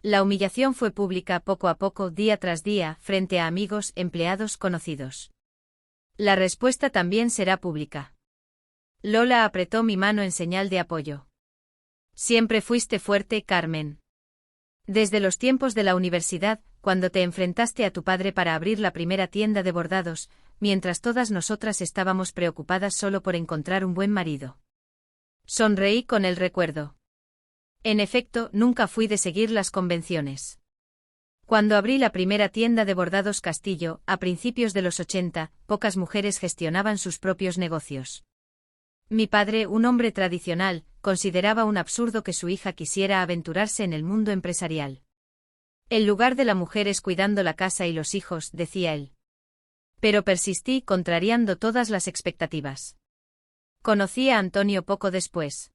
La humillación fue pública poco a poco, día tras día, frente a amigos, empleados, conocidos. La respuesta también será pública. Lola apretó mi mano en señal de apoyo. Siempre fuiste fuerte, Carmen. Desde los tiempos de la universidad, cuando te enfrentaste a tu padre para abrir la primera tienda de bordados, mientras todas nosotras estábamos preocupadas solo por encontrar un buen marido. Sonreí con el recuerdo. En efecto, nunca fui de seguir las convenciones. Cuando abrí la primera tienda de bordados Castillo, a principios de los 80, pocas mujeres gestionaban sus propios negocios. Mi padre, un hombre tradicional, consideraba un absurdo que su hija quisiera aventurarse en el mundo empresarial. El lugar de la mujer es cuidando la casa y los hijos, decía él. Pero persistí, contrariando todas las expectativas. Conocí a Antonio poco después.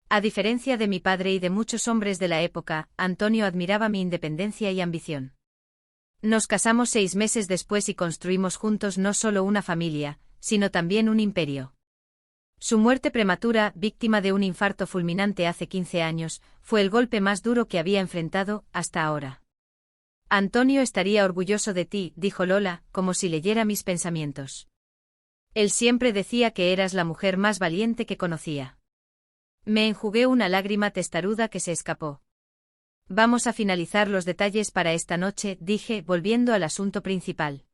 A diferencia de mi padre y de muchos hombres de la época, Antonio admiraba mi independencia y ambición. Nos casamos 6 meses después y construimos juntos no solo una familia, sino también un imperio. Su muerte prematura, víctima de un infarto fulminante hace 15 años, fue el golpe más duro que había enfrentado hasta ahora. Antonio estaría orgulloso de ti, dijo Lola, como si leyera mis pensamientos. Él siempre decía que eras la mujer más valiente que conocía. Me enjugué una lágrima testaruda que se escapó. Vamos a finalizar los detalles para esta noche, dije, volviendo al asunto principal.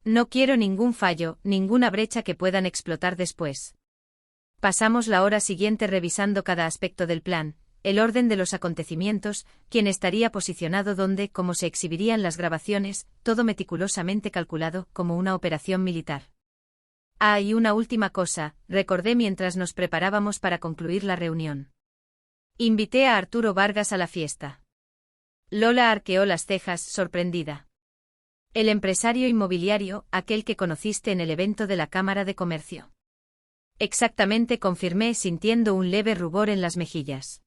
No quiero ningún fallo, ninguna brecha que puedan explotar después. Pasamos la hora siguiente revisando cada aspecto del plan, el orden de los acontecimientos, quién estaría posicionado dónde, cómo se exhibirían las grabaciones, todo meticulosamente calculado, como una operación militar. Ah, y una última cosa, recordé mientras nos preparábamos para concluir la reunión. Invité a Arturo Vargas a la fiesta. Lola arqueó las cejas, sorprendida. El empresario inmobiliario, aquel que conociste en el evento de la Cámara de Comercio. Exactamente, confirmé sintiendo un leve rubor en las mejillas.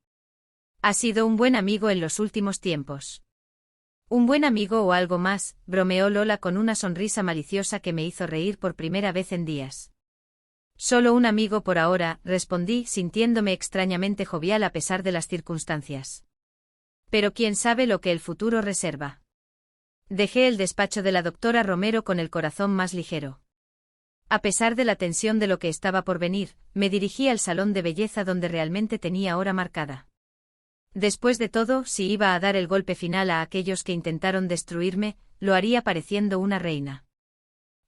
Ha sido un buen amigo en los últimos tiempos. Un buen amigo o algo más, bromeó Lola con una sonrisa maliciosa que me hizo reír por primera vez en días. Solo un amigo por ahora, respondí sintiéndome extrañamente jovial a pesar de las circunstancias. Pero quién sabe lo que el futuro reserva. Dejé el despacho de la doctora Romero con el corazón más ligero. A pesar de la tensión de lo que estaba por venir, me dirigí al salón de belleza donde realmente tenía hora marcada. Después de todo, si iba a dar el golpe final a aquellos que intentaron destruirme, lo haría pareciendo una reina.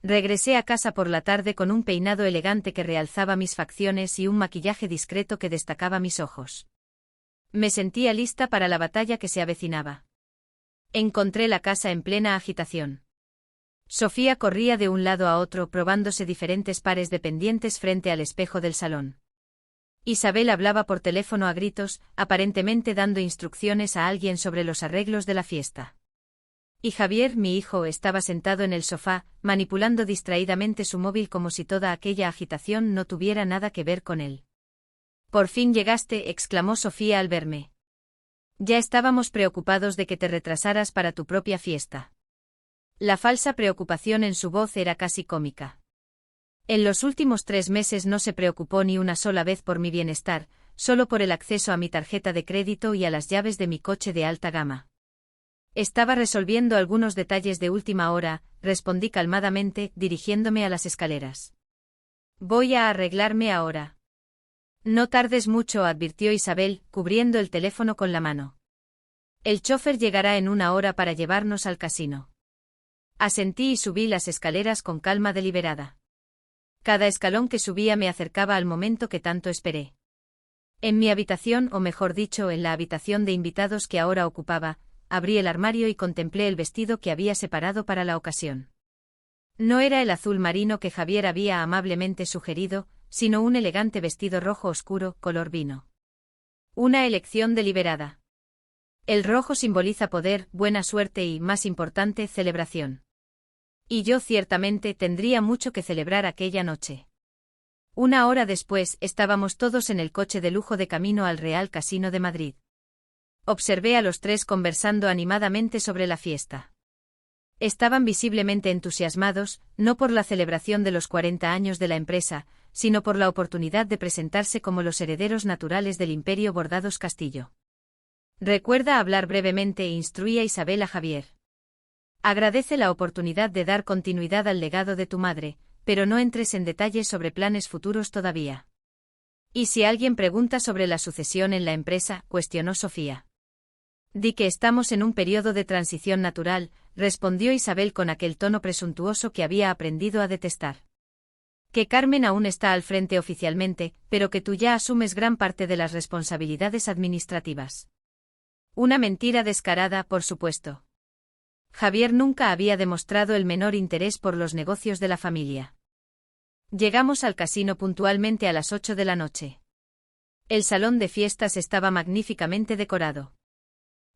Regresé a casa por la tarde con un peinado elegante que realzaba mis facciones y un maquillaje discreto que destacaba mis ojos. Me sentía lista para la batalla que se avecinaba. Encontré la casa en plena agitación. Sofía corría de un lado a otro probándose diferentes pares de pendientes frente al espejo del salón. Isabel hablaba por teléfono a gritos, aparentemente dando instrucciones a alguien sobre los arreglos de la fiesta. Y Javier, mi hijo, estaba sentado en el sofá, manipulando distraídamente su móvil como si toda aquella agitación no tuviera nada que ver con él. «Por fin llegaste», exclamó Sofía al verme. «Ya estábamos preocupados de que te retrasaras para tu propia fiesta». La falsa preocupación en su voz era casi cómica. En los últimos 3 meses no se preocupó ni una sola vez por mi bienestar, solo por el acceso a mi tarjeta de crédito y a las llaves de mi coche de alta gama. Estaba resolviendo algunos detalles de última hora, respondí calmadamente, dirigiéndome a las escaleras. Voy a arreglarme ahora. No tardes mucho, advirtió Isabel, cubriendo el teléfono con la mano. El chofer llegará en 1 hora para llevarnos al casino. Asentí y subí las escaleras con calma deliberada. Cada escalón que subía me acercaba al momento que tanto esperé. En mi habitación, o mejor dicho, en la habitación de invitados que ahora ocupaba, abrí el armario y contemplé el vestido que había separado para la ocasión. No era el azul marino que Javier había amablemente sugerido, sino un elegante vestido rojo oscuro, color vino. Una elección deliberada. El rojo simboliza poder, buena suerte y, más importante, celebración. Y yo ciertamente tendría mucho que celebrar aquella noche. 1 hora después, estábamos todos en el coche de lujo de camino al Real Casino de Madrid. Observé a los tres conversando animadamente sobre la fiesta. Estaban visiblemente entusiasmados, no por la celebración de los 40 años de la empresa, sino por la oportunidad de presentarse como los herederos naturales del Imperio Bordados Castillo. Recuerda hablar brevemente, instruía Isabel a Javier. Agradece la oportunidad de dar continuidad al legado de tu madre, pero no entres en detalles sobre planes futuros todavía. ¿Y si alguien pregunta sobre la sucesión en la empresa?, cuestionó Sofía. Di que estamos en un periodo de transición natural, respondió Isabel con aquel tono presuntuoso que había aprendido a detestar. Que Carmen aún está al frente oficialmente, pero que tú ya asumes gran parte de las responsabilidades administrativas. Una mentira descarada, por supuesto. Javier nunca había demostrado el menor interés por los negocios de la familia. Llegamos al casino puntualmente a las 8 de la noche. El salón de fiestas estaba magníficamente decorado.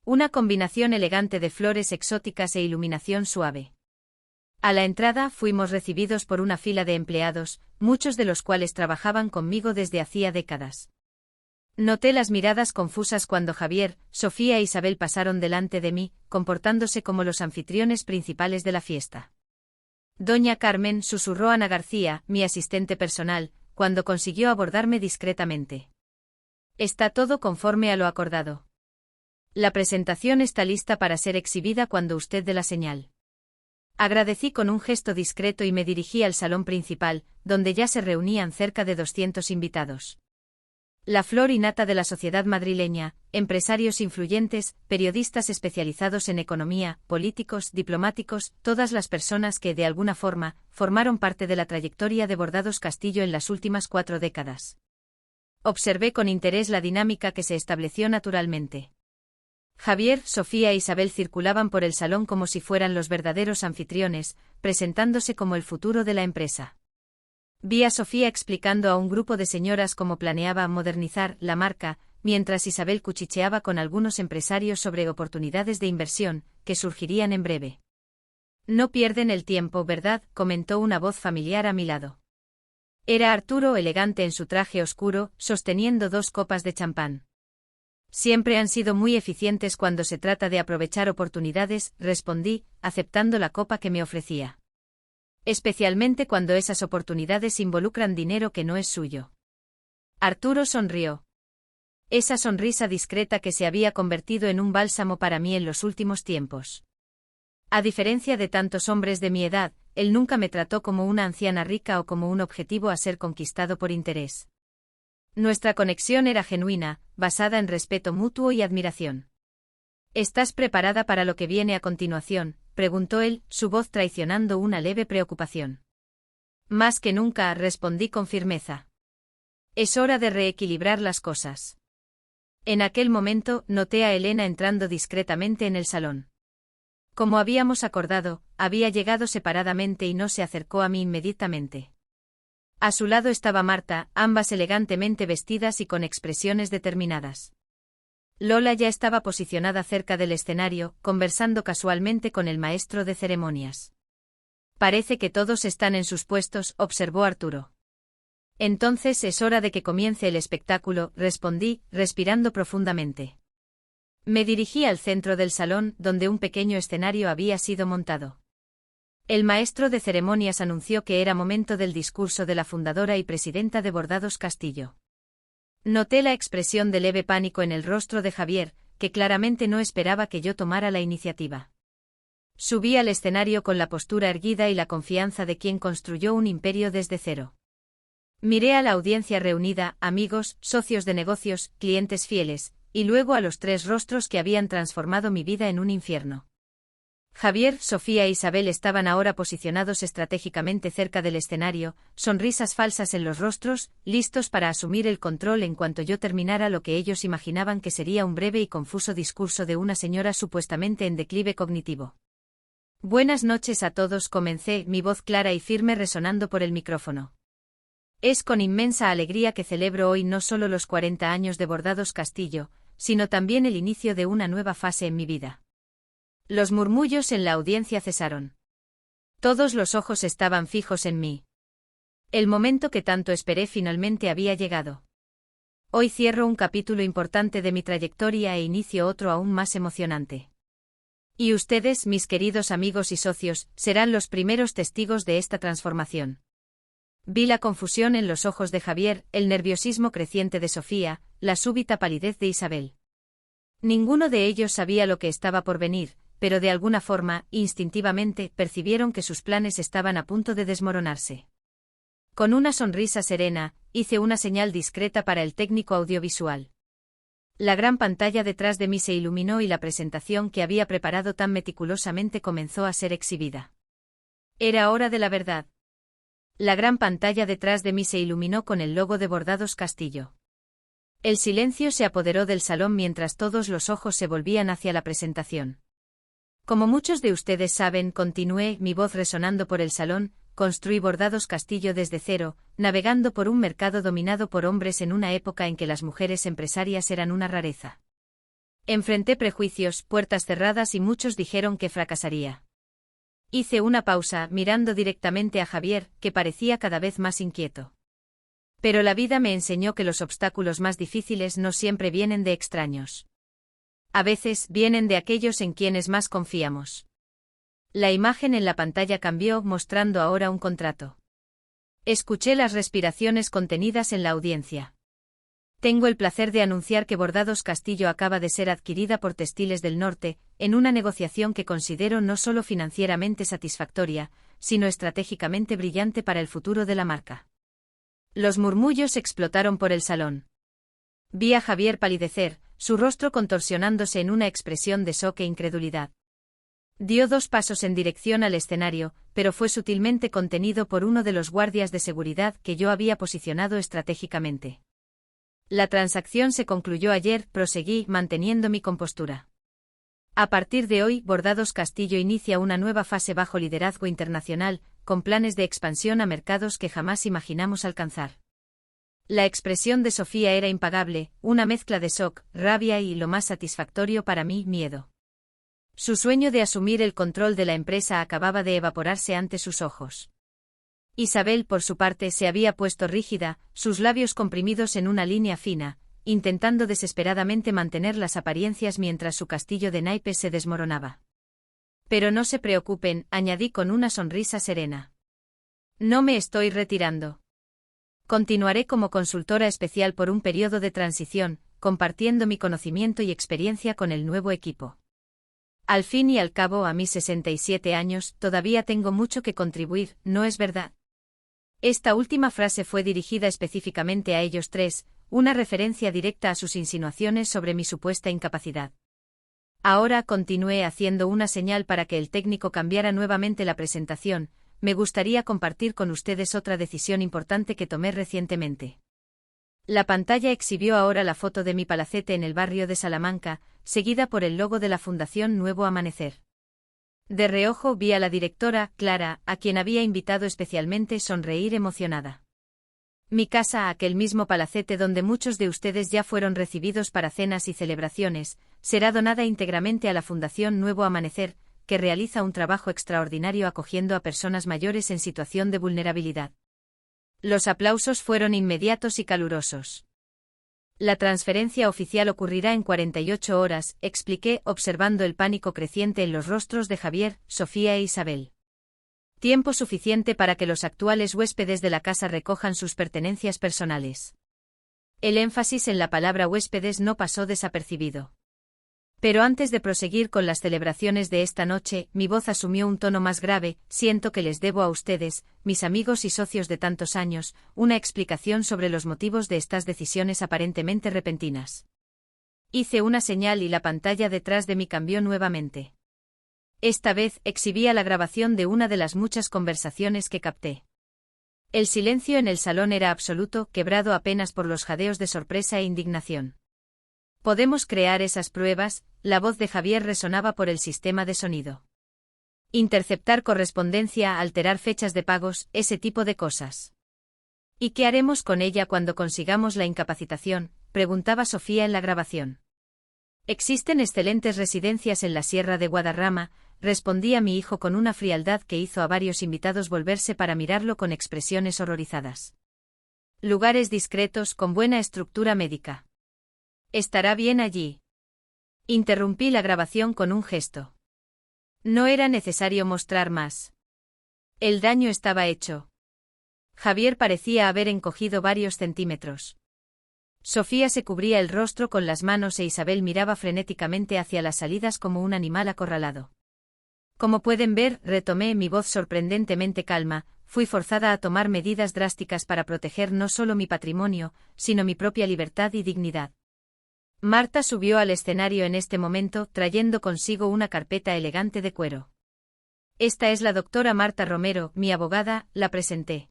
Una combinación elegante de flores exóticas e iluminación suave. A la entrada fuimos recibidos por una fila de empleados, muchos de los cuales trabajaban conmigo desde hacía décadas. Noté las miradas confusas cuando Javier, Sofía e Isabel pasaron delante de mí, comportándose como los anfitriones principales de la fiesta. Doña Carmen, susurró Ana García, mi asistente personal, cuando consiguió abordarme discretamente. Está todo conforme a lo acordado. La presentación está lista para ser exhibida cuando usted dé la señal. Agradecí con un gesto discreto y me dirigí al salón principal, donde ya se reunían cerca de 200 invitados. La flor y nata de la sociedad madrileña, empresarios influyentes, periodistas especializados en economía, políticos, diplomáticos, todas las personas que, de alguna forma, formaron parte de la trayectoria de Bordados Castillo en las últimas 4 décadas. Observé con interés la dinámica que se estableció naturalmente. Javier, Sofía e Isabel circulaban por el salón como si fueran los verdaderos anfitriones, presentándose como el futuro de la empresa. Vi a Sofía explicando a un grupo de señoras cómo planeaba modernizar la marca, mientras Isabel cuchicheaba con algunos empresarios sobre oportunidades de inversión, que surgirían en breve. No pierden el tiempo, ¿verdad?, comentó una voz familiar a mi lado. Era Arturo, elegante en su traje oscuro, sosteniendo 2 copas de champán. Siempre han sido muy eficientes cuando se trata de aprovechar oportunidades, respondí, aceptando la copa que me ofrecía. Especialmente cuando esas oportunidades involucran dinero que no es suyo. Arturo sonrió. Esa sonrisa discreta que se había convertido en un bálsamo para mí en los últimos tiempos. A diferencia de tantos hombres de mi edad, él nunca me trató como una anciana rica o como un objetivo a ser conquistado por interés. Nuestra conexión era genuina, basada en respeto mutuo y admiración. ¿Estás preparada para lo que viene a continuación?, preguntó él, su voz traicionando una leve preocupación. Más que nunca, respondí con firmeza. Es hora de reequilibrar las cosas. En aquel momento, noté a Elena entrando discretamente en el salón. Como habíamos acordado, había llegado separadamente y no se acercó a mí inmediatamente. A su lado estaba Marta, ambas elegantemente vestidas y con expresiones determinadas. Lola ya estaba posicionada cerca del escenario, conversando casualmente con el maestro de ceremonias. Parece que todos están en sus puestos, observó Arturo. Entonces es hora de que comience el espectáculo, respondí, respirando profundamente. Me dirigí al centro del salón, donde un pequeño escenario había sido montado. El maestro de ceremonias anunció que era momento del discurso de la fundadora y presidenta de Bordados Castillo. Noté la expresión de leve pánico en el rostro de Javier, que claramente no esperaba que yo tomara la iniciativa. Subí al escenario con la postura erguida y la confianza de quien construyó un imperio desde cero. Miré a la audiencia reunida, amigos, socios de negocios, clientes fieles, y luego a los 3 rostros que habían transformado mi vida en un infierno. Javier, Sofía e Isabel estaban ahora posicionados estratégicamente cerca del escenario, sonrisas falsas en los rostros, listos para asumir el control en cuanto yo terminara lo que ellos imaginaban que sería un breve y confuso discurso de una señora supuestamente en declive cognitivo. Buenas noches a todos, comencé, mi voz clara y firme resonando por el micrófono. Es con inmensa alegría que celebro hoy no solo los 40 años de Bordados Castillo, sino también el inicio de una nueva fase en mi vida. Los murmullos en la audiencia cesaron. Todos los ojos estaban fijos en mí. El momento que tanto esperé finalmente había llegado. Hoy cierro un capítulo importante de mi trayectoria e inicio otro aún más emocionante. Y ustedes, mis queridos amigos y socios, serán los primeros testigos de esta transformación. Vi la confusión en los ojos de Javier, el nerviosismo creciente de Sofía, la súbita palidez de Isabel. Ninguno de ellos sabía lo que estaba por venir, pero de alguna forma, instintivamente, percibieron que sus planes estaban a punto de desmoronarse. Con una sonrisa serena, hice una señal discreta para el técnico audiovisual. La gran pantalla detrás de mí se iluminó y la presentación que había preparado tan meticulosamente comenzó a ser exhibida. Era hora de la verdad. La gran pantalla detrás de mí se iluminó con el logo de Bordados Castillo. El silencio se apoderó del salón mientras todos los ojos se volvían hacia la presentación. Como muchos de ustedes saben, continué, mi voz resonando por el salón, construí Bordados Castillo desde cero, navegando por un mercado dominado por hombres en una época en que las mujeres empresarias eran una rareza. Enfrenté prejuicios, puertas cerradas y muchos dijeron que fracasaría. Hice una pausa, mirando directamente a Javier, que parecía cada vez más inquieto. Pero la vida me enseñó que los obstáculos más difíciles no siempre vienen de extraños. A veces vienen de aquellos en quienes más confiamos. La imagen en la pantalla cambió, mostrando ahora un contrato. Escuché las respiraciones contenidas en la audiencia. Tengo el placer de anunciar que Bordados Castillo acaba de ser adquirida por Textiles del Norte, en una negociación que considero no solo financieramente satisfactoria, sino estratégicamente brillante para el futuro de la marca. Los murmullos explotaron por el salón. Vi a Javier palidecer, su rostro contorsionándose en una expresión de shock e incredulidad. Dio 2 pasos en dirección al escenario, pero fue sutilmente contenido por uno de los guardias de seguridad que yo había posicionado estratégicamente. La transacción se concluyó ayer, proseguí, manteniendo mi compostura. A partir de hoy, Bordados Castillo inicia una nueva fase bajo liderazgo internacional, con planes de expansión a mercados que jamás imaginamos alcanzar. La expresión de Sofía era impagable, una mezcla de shock, rabia y, lo más satisfactorio para mí, miedo. Su sueño de asumir el control de la empresa acababa de evaporarse ante sus ojos. Isabel, por su parte, se había puesto rígida, sus labios comprimidos en una línea fina, intentando desesperadamente mantener las apariencias mientras su castillo de naipes se desmoronaba. Pero no se preocupen, añadí con una sonrisa serena. No me estoy retirando. Continuaré como consultora especial por un periodo de transición, compartiendo mi conocimiento y experiencia con el nuevo equipo. Al fin y al cabo, a mis 67 años, todavía tengo mucho que contribuir, ¿no es verdad? Esta última frase fue dirigida específicamente a ellos 3, una referencia directa a sus insinuaciones sobre mi supuesta incapacidad. Ahora, continué haciendo una señal para que el técnico cambiara nuevamente la presentación. Me gustaría compartir con ustedes otra decisión importante que tomé recientemente. La pantalla exhibió ahora la foto de mi palacete en el barrio de Salamanca, seguida por el logo de la Fundación Nuevo Amanecer. De reojo vi a la directora, Clara, a quien había invitado especialmente, sonreír emocionada. Mi casa, aquel mismo palacete donde muchos de ustedes ya fueron recibidos para cenas y celebraciones, será donada íntegramente a la Fundación Nuevo Amanecer, que realiza un trabajo extraordinario acogiendo a personas mayores en situación de vulnerabilidad. Los aplausos fueron inmediatos y calurosos. La transferencia oficial ocurrirá en 48 horas, expliqué, observando el pánico creciente en los rostros de Javier, Sofía e Isabel. Tiempo suficiente para que los actuales huéspedes de la casa recojan sus pertenencias personales. El énfasis en la palabra huéspedes no pasó desapercibido. Pero antes de proseguir con las celebraciones de esta noche, mi voz asumió un tono más grave. Siento que les debo a ustedes, mis amigos y socios de tantos años, una explicación sobre los motivos de estas decisiones aparentemente repentinas. Hice una señal y la pantalla detrás de mí cambió nuevamente. Esta vez exhibía la grabación de una de las muchas conversaciones que capté. El silencio en el salón era absoluto, quebrado apenas por los jadeos de sorpresa e indignación. Podemos crear esas pruebas. La voz de Javier resonaba por el sistema de sonido. Interceptar correspondencia, alterar fechas de pagos, ese tipo de cosas. ¿Y qué haremos con ella cuando consigamos la incapacitación?, preguntaba Sofía en la grabación. Existen excelentes residencias en la Sierra de Guadarrama, respondía mi hijo con una frialdad que hizo a varios invitados volverse para mirarlo con expresiones horrorizadas. Lugares discretos con buena estructura médica. ¿Estará bien allí? Interrumpí la grabación con un gesto. No era necesario mostrar más. El daño estaba hecho. Javier parecía haber encogido varios centímetros. Sofía se cubría el rostro con las manos e Isabel miraba frenéticamente hacia las salidas como un animal acorralado. Como pueden ver, retomé mi voz sorprendentemente calma, fui forzada a tomar medidas drásticas para proteger no solo mi patrimonio, sino mi propia libertad y dignidad. Marta subió al escenario en este momento, trayendo consigo una carpeta elegante de cuero. Esta es la doctora Marta Romero, mi abogada, la presenté.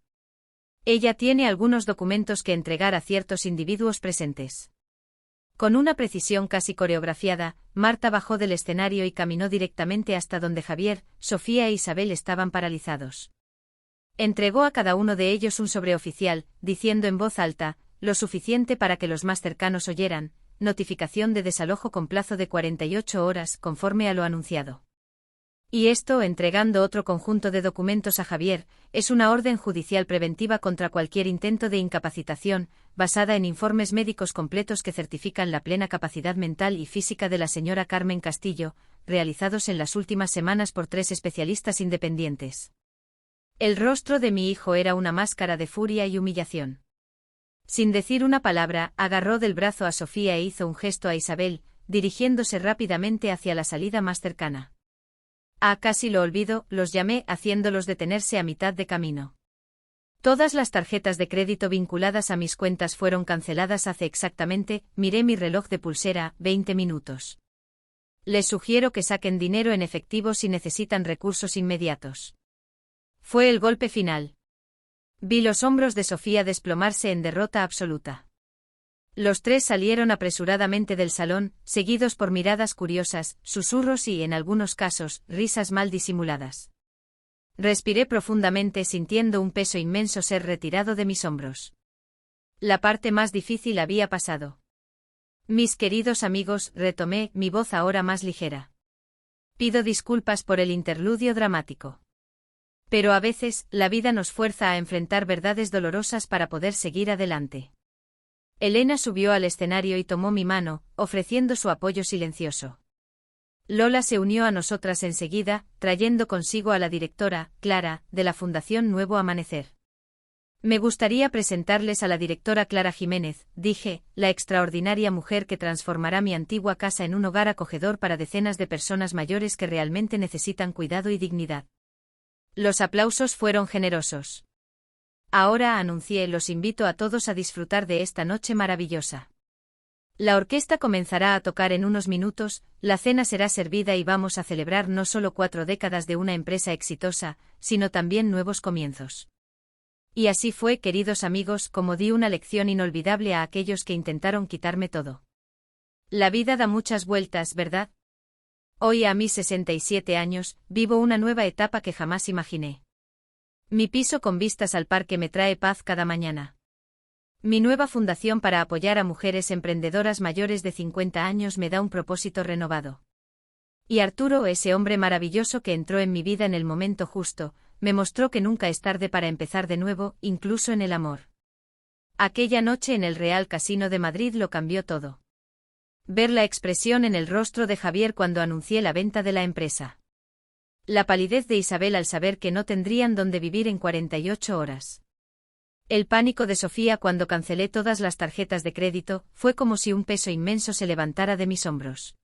Ella tiene algunos documentos que entregar a ciertos individuos presentes. Con una precisión casi coreografiada, Marta bajó del escenario y caminó directamente hasta donde Javier, Sofía e Isabel estaban paralizados. Entregó a cada uno de ellos un sobreoficial, diciendo en voz alta, lo suficiente para que los más cercanos oyeran: notificación de desalojo con plazo de 48 horas, conforme a lo anunciado. Y esto, entregando otro conjunto de documentos a Javier, es una orden judicial preventiva contra cualquier intento de incapacitación, basada en informes médicos completos que certifican la plena capacidad mental y física de la señora Carmen Castillo, realizados en las últimas semanas por 3 especialistas independientes. El rostro de mi hijo era una máscara de furia y humillación. Sin decir una palabra, agarró del brazo a Sofía e hizo un gesto a Isabel, dirigiéndose rápidamente hacia la salida más cercana. Casi lo olvido, los llamé, haciéndolos detenerse a mitad de camino. Todas las tarjetas de crédito vinculadas a mis cuentas fueron canceladas hace exactamente, miré mi reloj de pulsera, 20 minutos. Les sugiero que saquen dinero en efectivo si necesitan recursos inmediatos. Fue el golpe final. Vi los hombros de Sofía desplomarse en derrota absoluta. Los 3 salieron apresuradamente del salón, seguidos por miradas curiosas, susurros y, en algunos casos, risas mal disimuladas. Respiré profundamente sintiendo un peso inmenso ser retirado de mis hombros. La parte más difícil había pasado. Mis queridos amigos, retomé, mi voz ahora más ligera. Pido disculpas por el interludio dramático. Pero a veces, la vida nos fuerza a enfrentar verdades dolorosas para poder seguir adelante. Elena subió al escenario y tomó mi mano, ofreciendo su apoyo silencioso. Lola se unió a nosotras enseguida, trayendo consigo a la directora, Clara, de la Fundación Nuevo Amanecer. Me gustaría presentarles a la directora Clara Jiménez, dije, la extraordinaria mujer que transformará mi antigua casa en un hogar acogedor para decenas de personas mayores que realmente necesitan cuidado y dignidad. Los aplausos fueron generosos. Ahora, anuncié, los invito a todos a disfrutar de esta noche maravillosa. La orquesta comenzará a tocar en unos minutos, la cena será servida y vamos a celebrar no solo 4 décadas de una empresa exitosa, sino también nuevos comienzos. Y así fue, queridos amigos, como di una lección inolvidable a aquellos que intentaron quitarme todo. La vida da muchas vueltas, ¿verdad? Hoy, a mis 67 años, vivo una nueva etapa que jamás imaginé. Mi piso con vistas al parque me trae paz cada mañana. Mi nueva fundación para apoyar a mujeres emprendedoras mayores de 50 años me da un propósito renovado. Y Arturo, ese hombre maravilloso que entró en mi vida en el momento justo, me mostró que nunca es tarde para empezar de nuevo, incluso en el amor. Aquella noche en el Real Casino de Madrid lo cambió todo. Ver la expresión en el rostro de Javier cuando anuncié la venta de la empresa. La palidez de Isabel al saber que no tendrían dónde vivir en 48 horas. El pánico de Sofía cuando cancelé todas las tarjetas de crédito, fue como si un peso inmenso se levantara de mis hombros.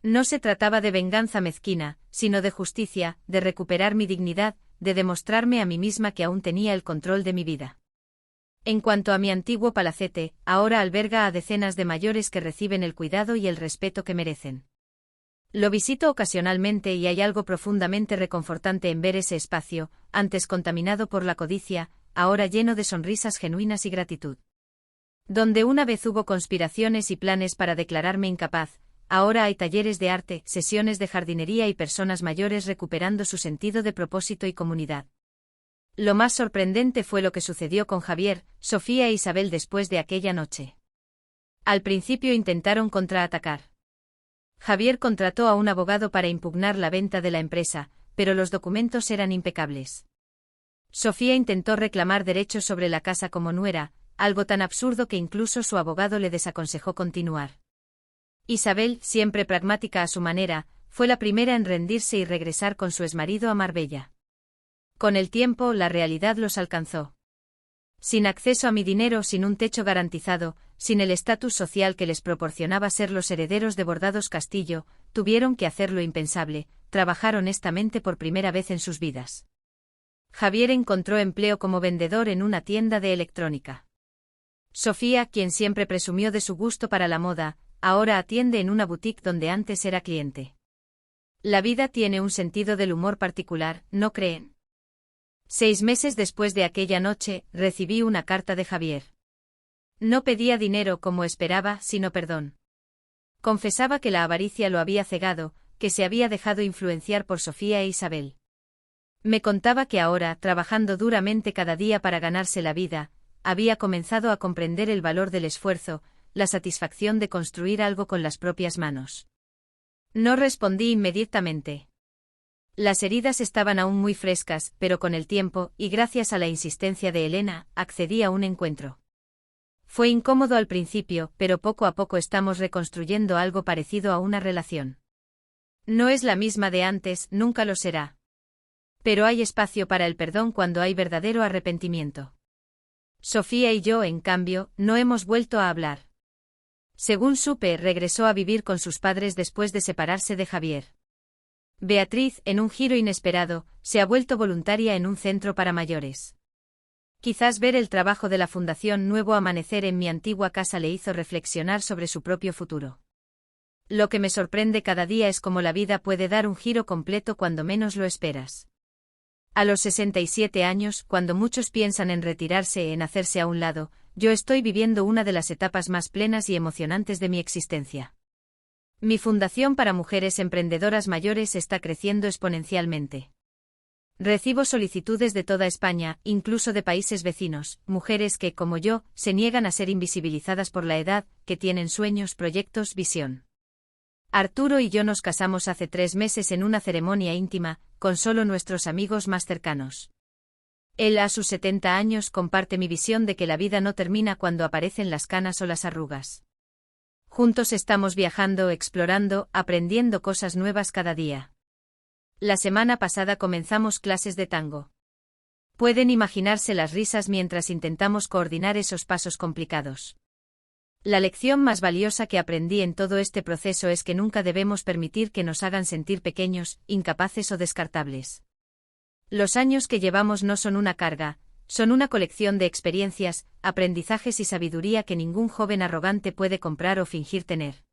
No se trataba de venganza mezquina, sino de justicia, de recuperar mi dignidad, de demostrarme a mí misma que aún tenía el control de mi vida. En cuanto a mi antiguo palacete, ahora alberga a decenas de mayores que reciben el cuidado y el respeto que merecen. Lo visito ocasionalmente y hay algo profundamente reconfortante en ver ese espacio, antes contaminado por la codicia, ahora lleno de sonrisas genuinas y gratitud. Donde una vez hubo conspiraciones y planes para declararme incapaz, ahora hay talleres de arte, sesiones de jardinería y personas mayores recuperando su sentido de propósito y comunidad. Lo más sorprendente fue lo que sucedió con Javier, Sofía e Isabel después de aquella noche. Al principio intentaron contraatacar. Javier contrató a un abogado para impugnar la venta de la empresa, pero los documentos eran impecables. Sofía intentó reclamar derechos sobre la casa como nuera, algo tan absurdo que incluso su abogado le desaconsejó continuar. Isabel, siempre pragmática a su manera, fue la primera en rendirse y regresar con su exmarido a Marbella. Con el tiempo, la realidad los alcanzó. Sin acceso a mi dinero, sin un techo garantizado, sin el estatus social que les proporcionaba ser los herederos de Bordados Castillo, tuvieron que hacer lo impensable, trabajar honestamente por primera vez en sus vidas. Javier encontró empleo como vendedor en una tienda de electrónica. Sofía, quien siempre presumió de su gusto para la moda, ahora atiende en una boutique donde antes era cliente. La vida tiene un sentido del humor particular, ¿no creen? 6 meses después de aquella noche, recibí una carta de Javier. No pedía dinero como esperaba, sino perdón. Confesaba que la avaricia lo había cegado, que se había dejado influenciar por Sofía e Isabel. Me contaba que ahora, trabajando duramente cada día para ganarse la vida, había comenzado a comprender el valor del esfuerzo, la satisfacción de construir algo con las propias manos. No respondí inmediatamente. Las heridas estaban aún muy frescas, pero con el tiempo, y gracias a la insistencia de Elena, accedí a un encuentro. Fue incómodo al principio, pero poco a poco estamos reconstruyendo algo parecido a una relación. No es la misma de antes, nunca lo será. Pero hay espacio para el perdón cuando hay verdadero arrepentimiento. Sofía y yo, en cambio, no hemos vuelto a hablar. Según supe, regresó a vivir con sus padres después de separarse de Javier. Beatriz, en un giro inesperado, se ha vuelto voluntaria en un centro para mayores. Quizás ver el trabajo de la Fundación Nuevo Amanecer en mi antigua casa le hizo reflexionar sobre su propio futuro. Lo que me sorprende cada día es cómo la vida puede dar un giro completo cuando menos lo esperas. A los 67 años, cuando muchos piensan en retirarse, en hacerse a un lado, yo estoy viviendo una de las etapas más plenas y emocionantes de mi existencia. Mi Fundación para Mujeres Emprendedoras Mayores está creciendo exponencialmente. Recibo solicitudes de toda España, incluso de países vecinos, mujeres que, como yo, se niegan a ser invisibilizadas por la edad, que tienen sueños, proyectos, visión. Arturo y yo nos casamos hace 3 meses en una ceremonia íntima, con solo nuestros amigos más cercanos. Él, a sus 70 años, comparte mi visión de que la vida no termina cuando aparecen las canas o las arrugas. Juntos estamos viajando, explorando, aprendiendo cosas nuevas cada día. La semana pasada comenzamos clases de tango. Pueden imaginarse las risas mientras intentamos coordinar esos pasos complicados. La lección más valiosa que aprendí en todo este proceso es que nunca debemos permitir que nos hagan sentir pequeños, incapaces o descartables. Los años que llevamos no son una carga, son una colección de experiencias, aprendizajes y sabiduría que ningún joven arrogante puede comprar o fingir tener.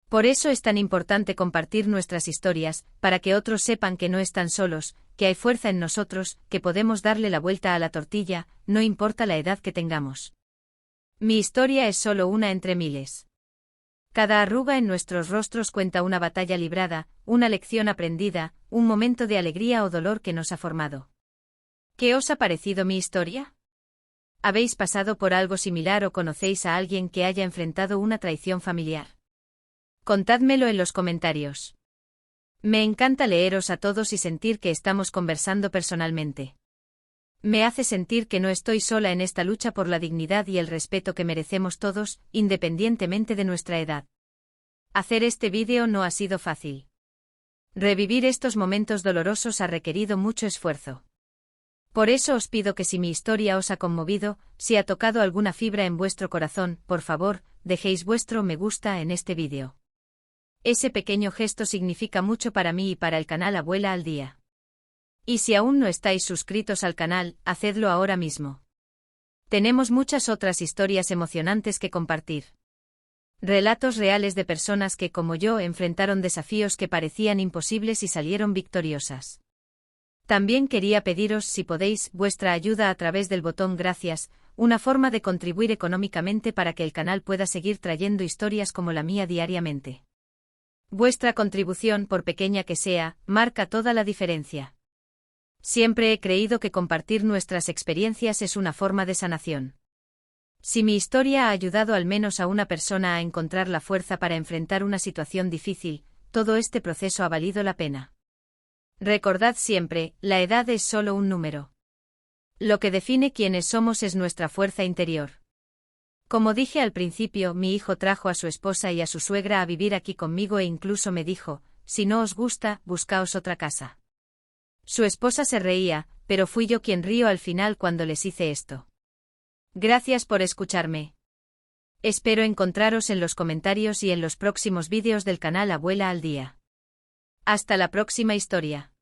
Por eso es tan importante compartir nuestras historias, para que otros sepan que no están solos, que hay fuerza en nosotros, que podemos darle la vuelta a la tortilla, no importa la edad que tengamos. Mi historia es solo una entre miles. Cada arruga en nuestros rostros cuenta una batalla librada, una lección aprendida, un momento de alegría o dolor que nos ha formado. ¿Qué os ha parecido mi historia? ¿Habéis pasado por algo similar o conocéis a alguien que haya enfrentado una traición familiar? Contádmelo en los comentarios. Me encanta leeros a todos y sentir que estamos conversando personalmente. Me hace sentir que no estoy sola en esta lucha por la dignidad y el respeto que merecemos todos, independientemente de nuestra edad. Hacer este vídeo no ha sido fácil. Revivir estos momentos dolorosos ha requerido mucho esfuerzo. Por eso os pido que si mi historia os ha conmovido, si ha tocado alguna fibra en vuestro corazón, por favor, dejéis vuestro me gusta en este vídeo. Ese pequeño gesto significa mucho para mí y para el canal Abuela al Día. Y si aún no estáis suscritos al canal, hacedlo ahora mismo. Tenemos muchas otras historias emocionantes que compartir. Relatos reales de personas que, como yo, enfrentaron desafíos que parecían imposibles y salieron victoriosas. También quería pediros, si podéis, vuestra ayuda a través del botón Gracias, una forma de contribuir económicamente para que el canal pueda seguir trayendo historias como la mía diariamente. Vuestra contribución, por pequeña que sea, marca toda la diferencia. Siempre he creído que compartir nuestras experiencias es una forma de sanación. Si mi historia ha ayudado al menos a una persona a encontrar la fuerza para enfrentar una situación difícil, todo este proceso ha valido la pena. Recordad siempre, la edad es solo un número. Lo que define quiénes somos es nuestra fuerza interior. Como dije al principio, mi hijo trajo a su esposa y a su suegra a vivir aquí conmigo e incluso me dijo, si no os gusta, buscaos otra casa. Su esposa se reía, pero fui yo quien río al final cuando les hice esto. Gracias por escucharme. Espero encontraros en los comentarios y en los próximos vídeos del canal Abuela al Día. Hasta la próxima historia.